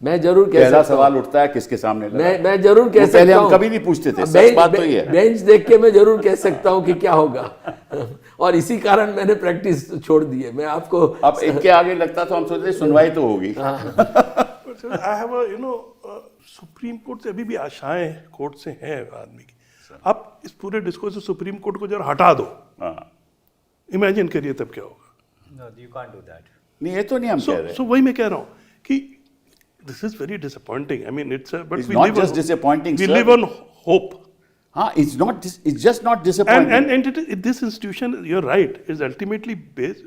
मैं जरूर कह पहला सकता हूं, सवाल उठता है किसके सामने लगा. मैं जरूर कह वो सकता पहले हम हूं, कभी नहीं पूछते थे. सच बात तो ये है. बेंच देख के मैं जरूर कह सकता हूं कि क्या होगा. और इसी कारण मैंने प्रैक्टिस छोड़ दी है. मैं आपको अब इनके आगे लगता तो हम सोचते सुनवाई तो होगी. But I have a supreme court से अभी भी आशाएं कोर्ट से हैं आदमी की. आप इस पूरे डिस्कोर्स से सुप्रीम कोर्ट को जरा हटा दो, हाँ, इमेजिन करिए तब क्या होगा। No, you can't do that. नहीं ये तो नहीं हम कह रहे। So वही मैं कह रहा हूँ कि this is very disappointing. I mean, it's but It's we not live just on, disappointing, we sir. live on hope. हाँ, it's just not disappointing. And this institution, you're right, is ultimately based,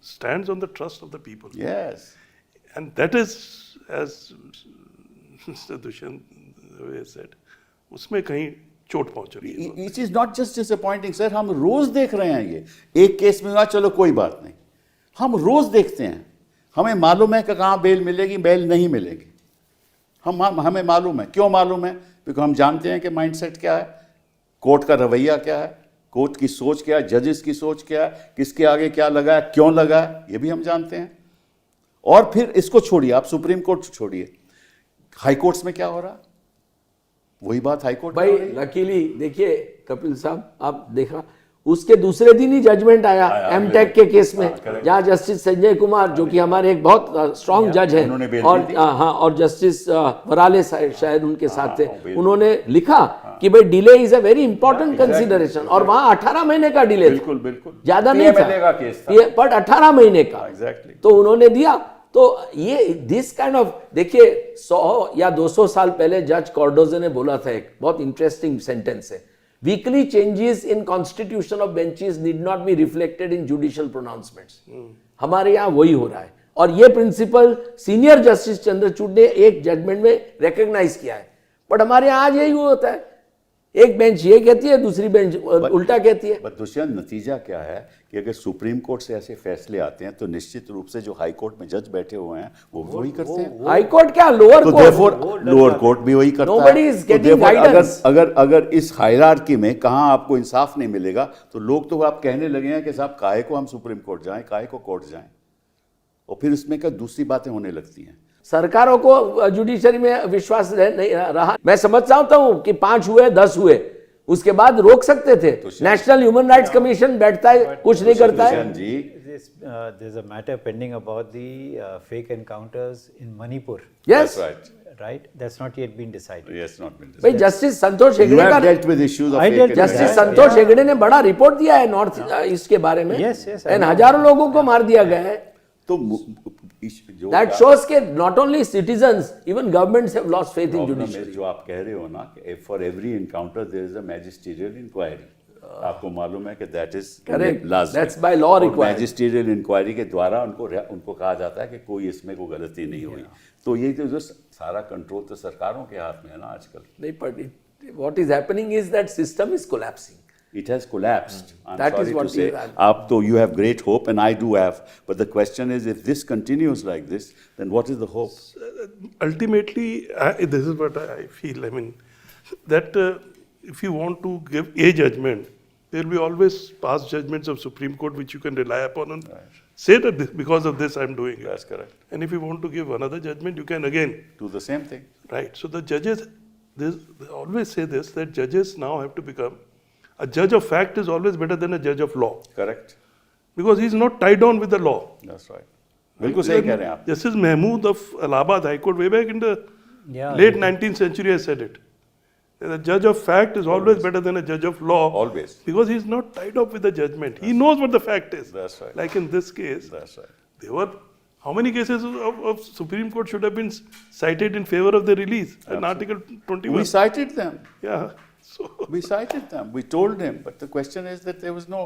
stands on the trust of the people. Yes. And that is, as Mr. Dushyant said, उसमें कहीं चोट पहुंच रही है। It is not just disappointing, sir. हम रोज देख रहे हैं ये। एक केस में हुआ, चलो कोई बात नहीं। हम रोज देखते हैं। हमें मालूम है कि कहाँ बेल मिलेगी, बेल नहीं मिलेगी। हमें मालूम है। क्यों मालूम है? क्योंकि हम जानते हैं कि माइंडसेट क्या है, कोर्ट का रवैया क्या है, कोर्ट की सोच क्या है, जजेस की सोच क्या है, किसके आगे क्या लगा है, क्यों लगा है, ये भी हम जानते हैं। और फिर इसको छोड़िए, आप सुप्रीम कोर्ट छोड़िए, हाई कोर्ट्स में क्या हो रहा है, वही बात हाई कोर्ट भाई लकीली देखिए कपिल साहब, आप देखा उसके दूसरे दिन ही जजमेंट आया एमटेक के केस में, जहां जस्टिस संजय कुमार जो कि हमारे एक बहुत स्ट्रांग जज हैं, उन्होंने बेल और दी थी। हाँ, और जस्टिस वराले शायद उनके साथ थे, उन्होंने लिखा कि भाई delay is a very important consideration, और वहां 18 महीने का डिले था, बिल्कुल बिल्कुल ज्यादा नहीं PMLA का केस था। था बट 18 महीने का, एग्जैक्टली। तो उन्होंने दिया। तो ये दिस काइंड ऑफ, देखिए 100 या 200 साल पहले जज कॉर्डोजे ने बोला था, एक बहुत इंटरेस्टिंग सेंटेंस है, weekly changes in constitution of benches need not be reflected in judicial pronouncements. हमारे यहाँ वही हो रहा है, और ये प्रिंसिपल सीनियर जस्टिस चंद्रचूड़ ने एक जजमेंट में रिकॉग्नाइज किया है, बट हमारे यहाँ आज यही होता है, एक बेंच ये कहती है, दूसरी बेंच उल्टा कहती है। बट दुष्यंत, नतीजा क्या है कि अगर सुप्रीम कोर्ट से ऐसे फैसले आते हैं तो निश्चित रूप से जो हाई कोर्ट में जज बैठे हुए हैं वो वही करते हैं। हाई कोर्ट क्या, लोअर तो कोर्ट, therefore लोअर कोर्ट भी वही करता Nobody है। is तो getting therefore guidance. अगर इस हायरार्की में कहाँ आपको इंसाफ नहीं मिलेगा तो लोग तो आप कहने लगे हैं कि साहब काहे को हम सुप्रीम कोर्ट जाएं, काहे को कोर्ट जाएं, और फिर इसमें क्या दूसरी बातें होने लगती हैं। सरकारों को जुडिशरी में विश्वास नहीं रहा। मैं समझ चाहता हूं कि 5 हुए 10 हुए, उसके बाद रोक सकते थे। नेशनल ह्यूमन राइट्स कमीशन बैठता है, कुछ नहीं करता है। दुष्यंत जी, There's a matter pending about the fake encounters in Manipur, yes, that's right. right? That's not yet been decided. Yes, not been भाई decided. Justice Santosh You Hegde have का, dealt with issues of I fake dealt with justice evidence. that. संतोष हेगड़े ने बड़ा report दिया है north east के बारे में, Yes, yes, I and know. हजारों लोगों को मार दिया गया है। तो जो दैट शोज के not only citizens, even governments have lost faith in problem judiciary. है जो आप कह रहे हो ना कि for every encounter there is a magisterial inquiry. आपको मालूम है कि that is Correct. That's by law required. Magisterial inquiry के द्वारा उनको कहा जाता है कि कोई इसमें कोई गलती नहीं हुई। तो ये तो जो सारा कंट्रोल तो सरकारों के हाथ में है ना आजकल। नहीं, but what is happening is that system is collapsing. It has collapsed. I'm That is sorry what to say. you have. Up to you have great hope, and I do have. But the question is, if this continues like this, then what is the hope? Ultimately, this is what I feel. I mean, that if you want to give a judgment, there will be always past judgments of Supreme Court which you can rely upon and say that because of this I'm doing it. That's correct. And if you want to give another judgment, you can again. Do the same thing. Right. So the judges, they always say this, that judges now have to become, a judge of fact is always better than a judge of law. Correct. Because he's not tied down with the law. That's right. बिल्कुल सही कह रहे हैं आप. Justice Mahmood of Allahabad High Court way back in the Yeah, late 19th century has said it. That a judge of fact is always better than a judge of law. Always. Because he's not tied up with the judgment. He knows what the fact is. That's right. Like in this case, That's right. there were, how many cases of Supreme Court should have been cited in favor of the release? In Article 21. We cited them. Yeah. So, We cited them. We told him. But the question is that there was no.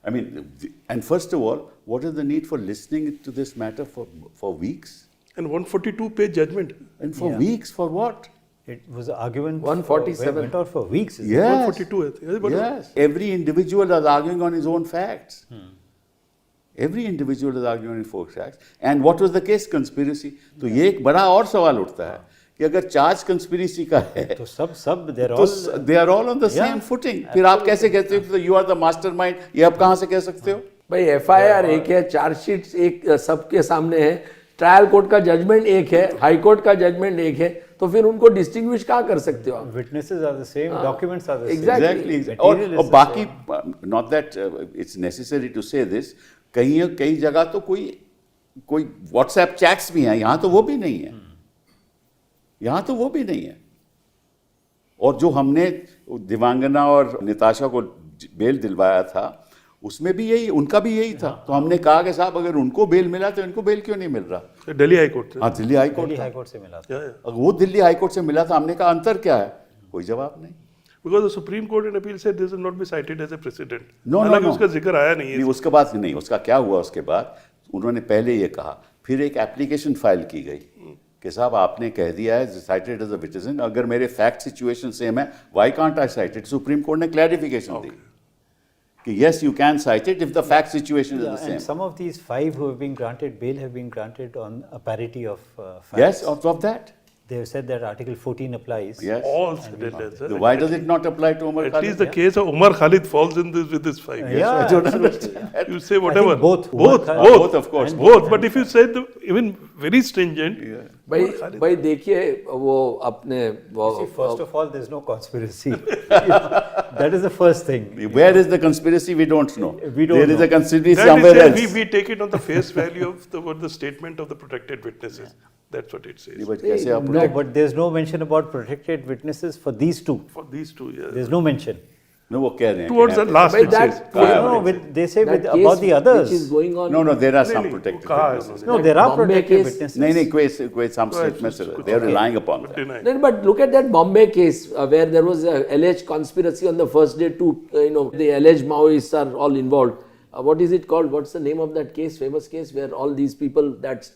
I mean, and first of all, what is the need for listening to this matter for weeks? and 142-page judgment. And for weeks, for what? It was an argument. 147. Went on for weeks. isn't it? Yes. 142, I think. But Yes. Every individual is arguing on his own facts. Every individual is arguing on his own facts. And what was the case? Conspiracy. तो ये एक बड़ा और सवाल उठता है कि अगर चार्ज कंस्पिरेसी का है तो सब they're तो all they are all on the Yeah, same footing. फिर आप कैसे कहते हो यू आर द मास्टरमाइंड? ये आप कहाँ से कह सकते हो? भाई एफआईआर एक है, चार्जशीट एक सबके सामने है, ट्रायल कोर्ट का जजमेंट एक है, हाई कोर्ट का जजमेंट एक है, तो फिर उनको डिस्टिंग्विश कहाँ कर सकते हो आप? witnesses are the same, documents are the same. Exactly. Exactly. Material is और the बाकी not that it's necessary to say this, कई जगह तो कोई व्हाट्सएप चैट्स भी हैं, यहाँ तो वो भी नहीं है। यहाँ तो वो भी नहीं है। और जो हमने दिवांगना और निताशा को बेल दिलवाया था उसमें भी यही, उनका भी यही था। तो हमने कहा कि साहब अगर उनको बेल मिला तो इनको बेल क्यों नहीं मिल रहा? दिल्ली हाई कोर्ट से। हाँ, दिल्ली हाई कोर्ट दिल्ली था। हाई कोर्ट से मिला था। अगर वो दिल्ली हाई कोर्ट से मिला था, हमने कहा अंतर क्या है? कोई जवाब नहीं। Because the Supreme Court in appeal said this will not be cited as a precedent. No, हालांकि no. उसका जिक्र आया नहीं है। नहीं, उसके बाद नहीं, उसका क्या हुआ उसके बाद, उन्होंने पहले ये कहा, फिर एक एप्लीकेशन फाइल की गई कि साहब आपने कह दिया है साइटेड एज अ विटिजन, अगर मेरे फैक्ट सिचुएशन सेम है, why can't I site it? Supreme court ने क्लैरिफिकेशन दी कि yes you can cite it if the fact situation is the And same. some of these 5 who have been granted bail have been granted on a parity of facts. Yes, of that. They have said that Article 14 applies. Yes. All said it as a- Why does it not apply to Umar At Khalid? least the case of Umar Khalid falls in this with this 5 years. Yeah, I don't absolutely. understand. You say whatever. both. Both. Umar Khalid- Both. Both, of course. And Both. But if you say the even very stringent, भाई देखिए वो अपने See, first of all, there's no conspiracy. That is the first thing. Where is the conspiracy? We don't know. We don't There is know. a conspiracy that somewhere is else. we take it on the face value of the statement of the protected witnesses. That's what it says. But कैसे आप No, but there's no mention about protected witnesses for these two. For these two years. There's no mention. No, वो कह रहे हैं Towards कि the last But it that- says. Yeah. No, they say that with, case about the others. which is going on. no, there are some Really? protected कहा है witnesses. No, there are Bombay protected case- witnesses. नहीं कोई some statements they are relying upon that. Deny. Then, but look at that Bombay case where there was a alleged conspiracy on the first day to, the alleged Maoists are all involved. What is it called? What's the name of that case? Famous case where all these people, that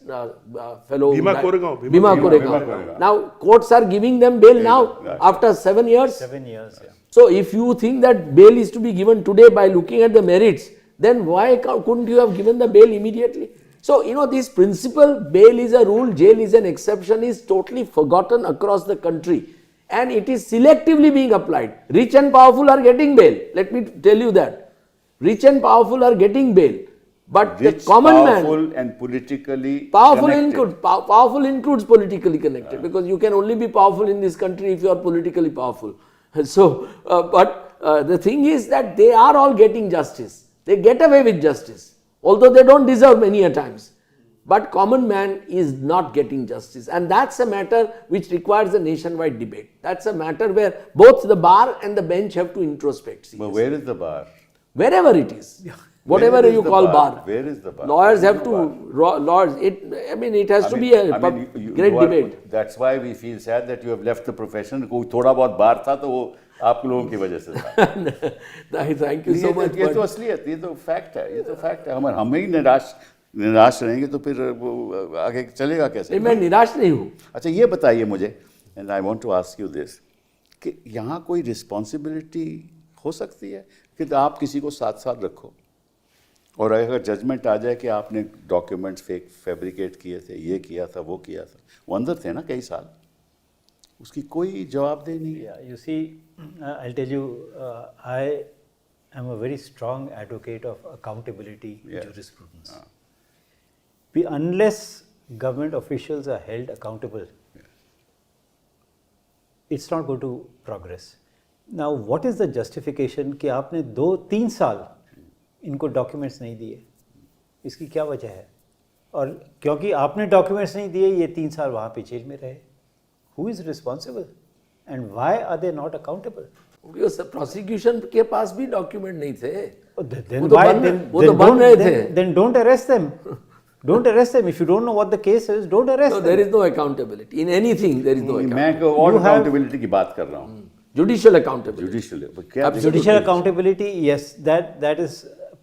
fellow. Bhima that- Koregaon, Bhima Bhima Koregaon. Koregaon. Now courts are giving them bail now right. after 7 years. 7 years, yeah. So if you think that bail is to be given today by looking at the merits, then why couldn't you have given the bail immediately? So, this principle, bail is a rule, jail is an exception, is totally forgotten across the country. And it is selectively being applied. Rich and powerful are getting bail. Let me tell you that. Rich and powerful are getting bail. But Rich, the common powerful man, and politically powerful connected. powerful includes politically connected, because you can only be powerful in this country if you are politically powerful. So, the thing is that they are all getting justice. They get away with justice, although they don't deserve many a times. But common man is not getting justice, and that's a matter which requires a nationwide debate. That's a matter where both the bar and the bench have to introspect. But seriously. where is the bar? Wherever it is, whatever Where is you the call bar? bar. Where is the bar? Lawyers There is have no to, bar. lawyers, it has to be a great debate. That's why we feel sad that you have left the profession. कोई थोड़ा बहुत बार था तो वो आप लोगों की वजह से था। Thank you so much. ये तो but- असलियत, ये तो फैक्ट है, ये तो फैक्ट है। हम ही निराश रहेंगे तो फिर वो आगे चलेगा कैसे? नहीं, मैं निराश नहीं हूँ। अच्छा ये बताइए मुझे, and I want to ask you this, कि यहाँ कोई रिस्पॉन्सिबिलिटी हो सकती है कि आप किसी को साथ रखो और अगर जजमेंट आ जाए कि आपने डॉक्यूमेंट्स फैब्रिकेट किए थे, ये किया था, वो किया था, वो अंदर थे ना कई साल, उसकी कोई जवाबदेही नहीं है। Yeah, you see, I'll tell you, I am a very strong advocate of accountability Yeah. jurisprudence. Unless government officials are held accountable, it's not going to progress. Now, what is the justification कि आपने 2-3 साल इनको documents नहीं दिए? इसकी क्या वजह है? और क्योंकि आपने डॉक्यूमेंट्स नहीं दिए, ये 3 साल वहाँ पे जेल में रहे. Who is responsible? And why are they not accountable? Because prosecution के पास भी डॉक्यूमेंट नहीं थे। Then वो तो why? बन- Then, वो तो then बन don't- रहे then- थे। then don't arrest them. Don't arrest them. If you don't know what the case is, don't arrest No, them. there is no accountability. In anything, there is no मैं accountability. और You have- accountability की बात कर रहा हूँ, Judicial accountability. Judicial क्या Absolutely. Judicial accountability, yes, that is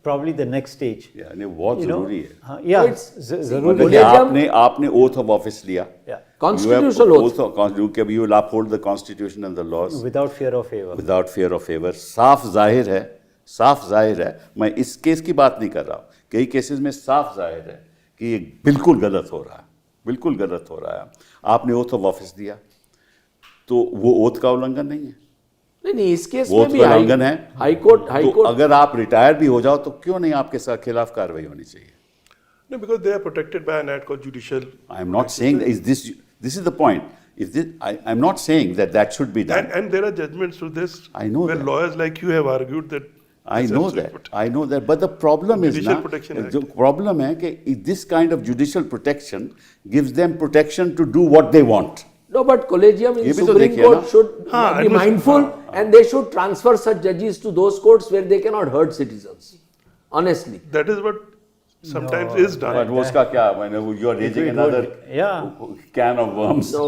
probably the next stage. यानी बहुत You know? जरूरी है। हाँ, yeah, So it's- जरूरी मतलब कि है. Collegium- आपने oath of office लिया, Yeah, Constitutional oath. you will uphold the constitution and the laws without fear of favor. without fear of favor। साफ जाहिर है, मैं इस केस की बात नहीं कर रहा हूँ, कई केसेस में साफ जाहिर है कि ये बिल्कुल गलत हो रहा है, आपने ओथ ऑफ ऑफिस दिया तो वो ओथ का उल्लंघन नहीं है, नहीं, इस केस वो में भी तो उल्लंघन है। हाई कोर्ट तो अगर आप रिटायर भी हो जाओ तो क्यों नहीं आपके साथ खिलाफ कार्रवाई होनी चाहिए? No, because they are protected by an act called judicial. I am not saying this is the point. I'm not saying that should be done. And there are judgments to this. I know where that. lawyers like you have argued that. I know that, but the problem is Judicial ना, Protection Act. जो problem है कि this kind of judicial protection gives them protection to do what they want. No, but collegium in ये भी तो Supreme देखिए Court ना। should हाँ, be mindful and they should transfer such judges to those courts where they cannot hurt citizens. Honestly. That is what sometimes is done. But वो उसका क्या मैंने you are raising another yeah. can of worms. So,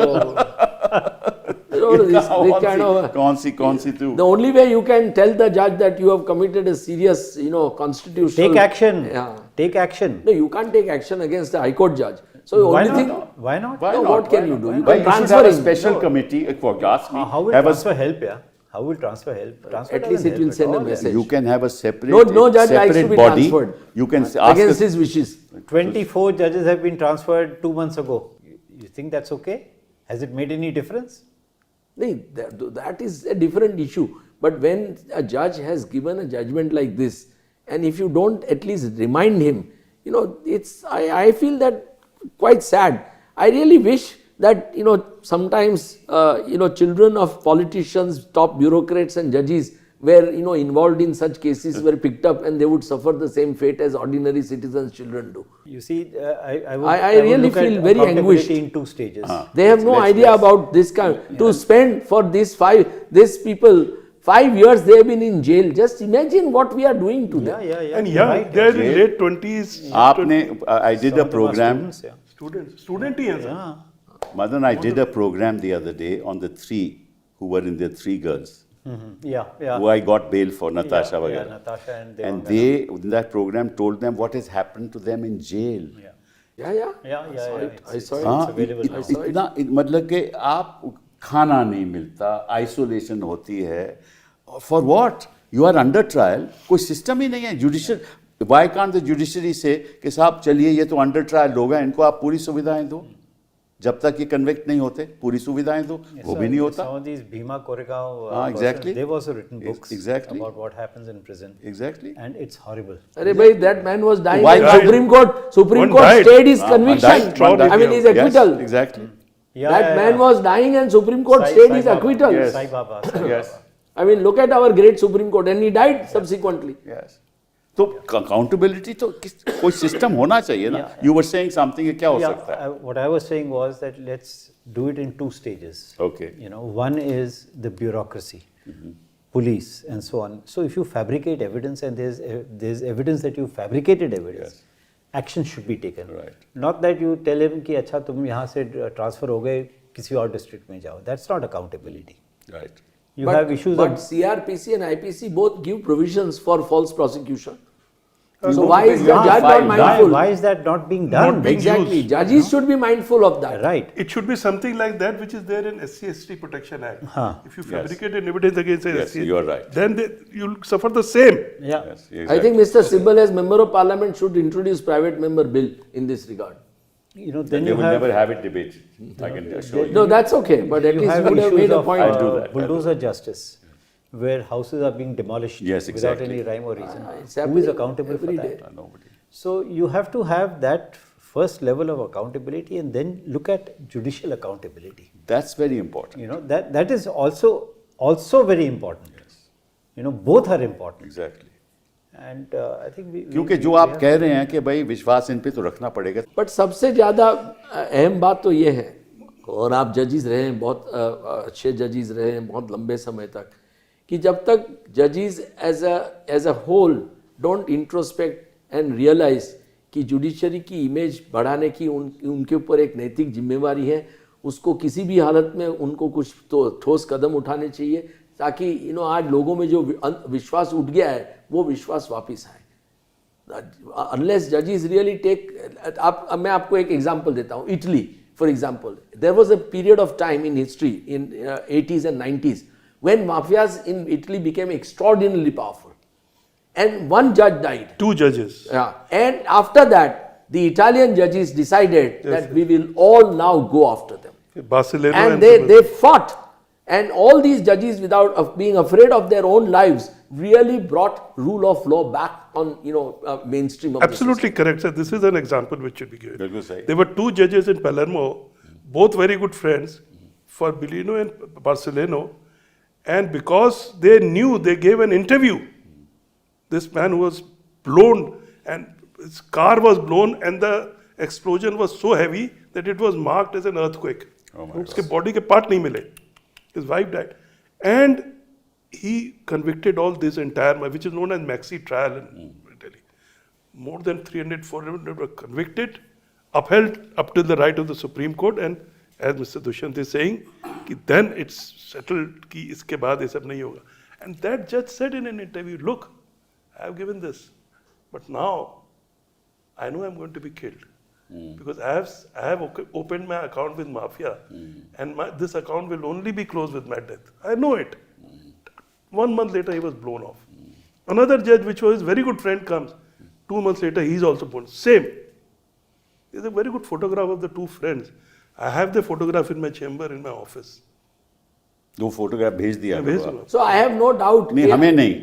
you know, this kind of. कौन सी तू? The only way you can tell the judge that you have committed a serious, constitutional. Take action. Yeah. Take action. No, you can't take action against the High Court judge. So the Why only not? thing. Why not? Why No, not? what can Why you not? do? Why You not? can You should transfer have a him. special No. committee. If you ask me, How will have a transfer help? Yeah. How will transfer help? Transfer At least doesn't it will help send at a all, yeah. message. You can have a separate, No judge likes to separate be body. transferred. You can ask Against a- his wishes. 24 judges have been transferred 2 months ago. You think that's okay? Has it made any difference? No, that is a different issue. But when a judge has given a judgment like this, and if you don't at least remind him, I feel that quite sad. I really wish that, sometimes, children of politicians, top bureaucrats and judges were, involved in such cases, were picked up and they would suffer the same fate as ordinary citizens' children do. You see, I would really look at feel very accountability anguished. in 2 stages. They have no idea about this kind. To spend for these people 5 years they have been in jail. Just imagine what we are doing to them. Yeah. And you're young, right. they are in late 20s. आपने I did Some a of them are program. students, yeah. Student ही हैं, sir. Yeah. Madan, I did a program the other day on the 3 who were in the 3 girls Yeah. who I got bail for, Natasha Yeah, वगैरह. Natasha and And Devangana. they in that program told them what has happened to them in jail. Yeah. Yeah. I saw it. हाँ, available now. इतना मतलब कि आप खाना नहीं मिलता, isolation होती है, for what? You are under trial, कोई सिस्टम ही नहीं है judicial. Why can't the judiciary say कि साहब चलिए ये तो अंडर ट्रायल लोग हैं, इनको आप पूरी सुविधाएं दो, जब तक ये कन्विक्ट नहीं होते पूरी सुविधाएं दो, वो भी नहीं होता. Some of these Bhima Koregaon exactly. they've also written books Exactly. about what happens in prison. Exactly. And it's horrible. Arey bhai, that man was dying Why and died? Supreme One Court died. stayed his One conviction. died, one died. I mean his Yes, acquittal. exactly. Yeah, That man was dying and Supreme Court Sai- stayed Sai his Baba. acquittal. Yes. Sai Baba. Yes. I mean, look at our great Supreme Court, and he died subsequently. Yes. तो accountability तो कोई system होना चाहिए ना. You were saying something, क्या हो सकता है? What I was saying was that let's do it in 2 stages. Okay. One is the bureaucracy, police, and so on. So if you fabricate evidence and there's evidence that you fabricated evidence, action should be taken. Right. Not that you tell him कि अच्छा तुम यहाँ से transfer हो गए किसी और district में जाओ. That's not accountability. Right. You have issues but of CRPC and IPC both give provisions for false prosecution. So no, why is the yeah, judge fine. not mindful? why is that not being done? Not being Exactly. used. Judges should be mindful of that. Right. It should be something like that which is there in SC/ST Protection Act. Huh. If you fabricate an evidence against an Yes, SC, you are right. then you'll suffer the same. Yeah. Yes, I exactly. think Mr. Sibal as member of parliament should introduce private member bill in this regard. Then They you will have never have it debated. I can assure you. No, that's okay, but at you least have you would have issues made a of point. I'll do that. I'll do bulldozer justice, where houses are being demolished Yes, without exactly. any rhyme or reason. It's Who is happening accountable for every that? day. Nobody. So you have to have that first level of accountability, and then look at judicial accountability. That's very important. That is also very important. Both are important. Exactly. And I think क्योंकि जो आप कह रहे हैं कि भाई विश्वास इन पे तो रखना पड़ेगा. बट सबसे ज़्यादा अहम बात तो ये है, और आप जजेस रहे हैं, बहुत अच्छे जजेस रहे हैं बहुत लंबे समय तक, कि जब तक जजेस as a whole don't introspect and realise कि जुडिशरी की इमेज बढ़ाने की उनके ऊपर एक नैतिक जिम्मेवारी है, उसको किसी भी हालत में उनको कुछ तो ठोस कदम उठाने चाहिए, ताकि आज लोगों में जो विश्वास उठ गया है वो विश्वास वापस आए. अनलेस जजेस रियली टेक, मैं आपको एक एग्जांपल देता हूँ. Italy, for example, there was a period of time in history in 80s and 90s when mafias in Italy became extraordinarily powerful, and one judge died. 2 judges. Yeah. And after that, the Italian judges decided that we will all now go after them. Barcelona And they fought. And all these judges, without being afraid of their own lives, really brought rule of law back on mainstream of Absolutely correct, sir. This is an example which should be given. बिल्कुल सही. There were 2 judges in Palermo, both very good friends, Forbellino and Barcelona, and because they knew, they gave an interview. This man was blown, and his car was blown, and the explosion was so heavy that it was marked as an earthquake. Oh my उसके body के part नहीं मिले. His wife died, and he convicted all this entire, which is known as Maxi trial in Delhi. More than 300, 400 were convicted, upheld up till the right of the Supreme Court, and as Mr. Dushyant is saying, कि then it's settled कि इसके बाद ये सब नहीं होगा. And that judge said in an interview, look, I have given this, but now I know I'm going to be killed. Because I have opened my account with Mafia, and this account will only be closed with my death. I know it. 1 month later, he was blown off. Another judge, which was his very good friend, comes. 2 months later, he's also blown. Same. There's a very good photograph of the two friends. I have the photograph in my chamber, in my office. वो photograph भेज दिया मैं भेज करो दूंगा. आप. So I have no doubt. नहीं, हमें नहीं.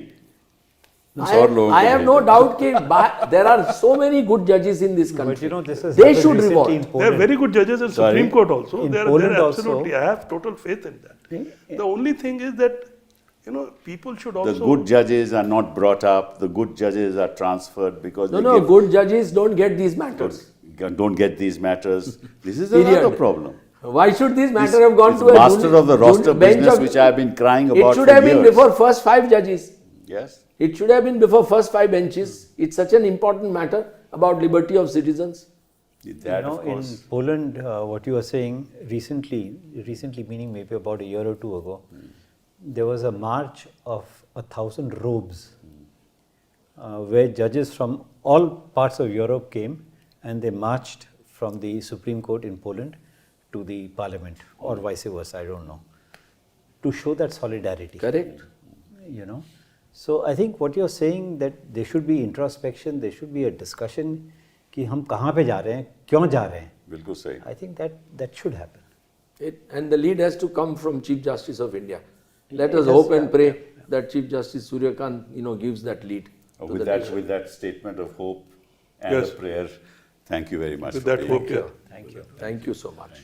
और लोगों I को have भेज no दो. doubt कि there are so many good judges in this country. But you know, this is They happened should recently revolt. in There are Poland. very good judges in Sorry? Supreme Court also. In There Poland are also. absolutely. I have total faith in that. The only thing is that, you know, people should The also. good judges are not brought up. The good judges are transferred because No, they no, give, good judges don't get these matters. don't get these matters. This is Period. another problem. Why should this matter This have gone is to a master of the roster bench business of- which I have been crying It about should for have been years. before first 5 judges. Yes. It should have been before first 5 benches. It's such an important matter about liberty of citizens. That, You know, of in course. Poland, what you were saying recently meaning maybe about a year or two ago, there was a march of 1,000 robes where judges from all parts of Europe came and they marched from the Supreme Court in Poland to the parliament or vice versa, I don't know, to show that solidarity. Correct? You know, so I think what you're saying that there should be introspection, there should be a discussion कि हम कहाँ पे जा रहे हैं, क्यों जा रहे हैं. बिल्कुल सही. I think that should happen. And the lead has to come from Chief Justice of India. Let It us has- hope and yeah, pray yeah. that Chief Justice Surya Kant, gives that lead. to With the that, nation. with that statement of hope and Yes. a prayer, thank you very much. With for that being hope, here. yeah. Thank you. Thank you so much.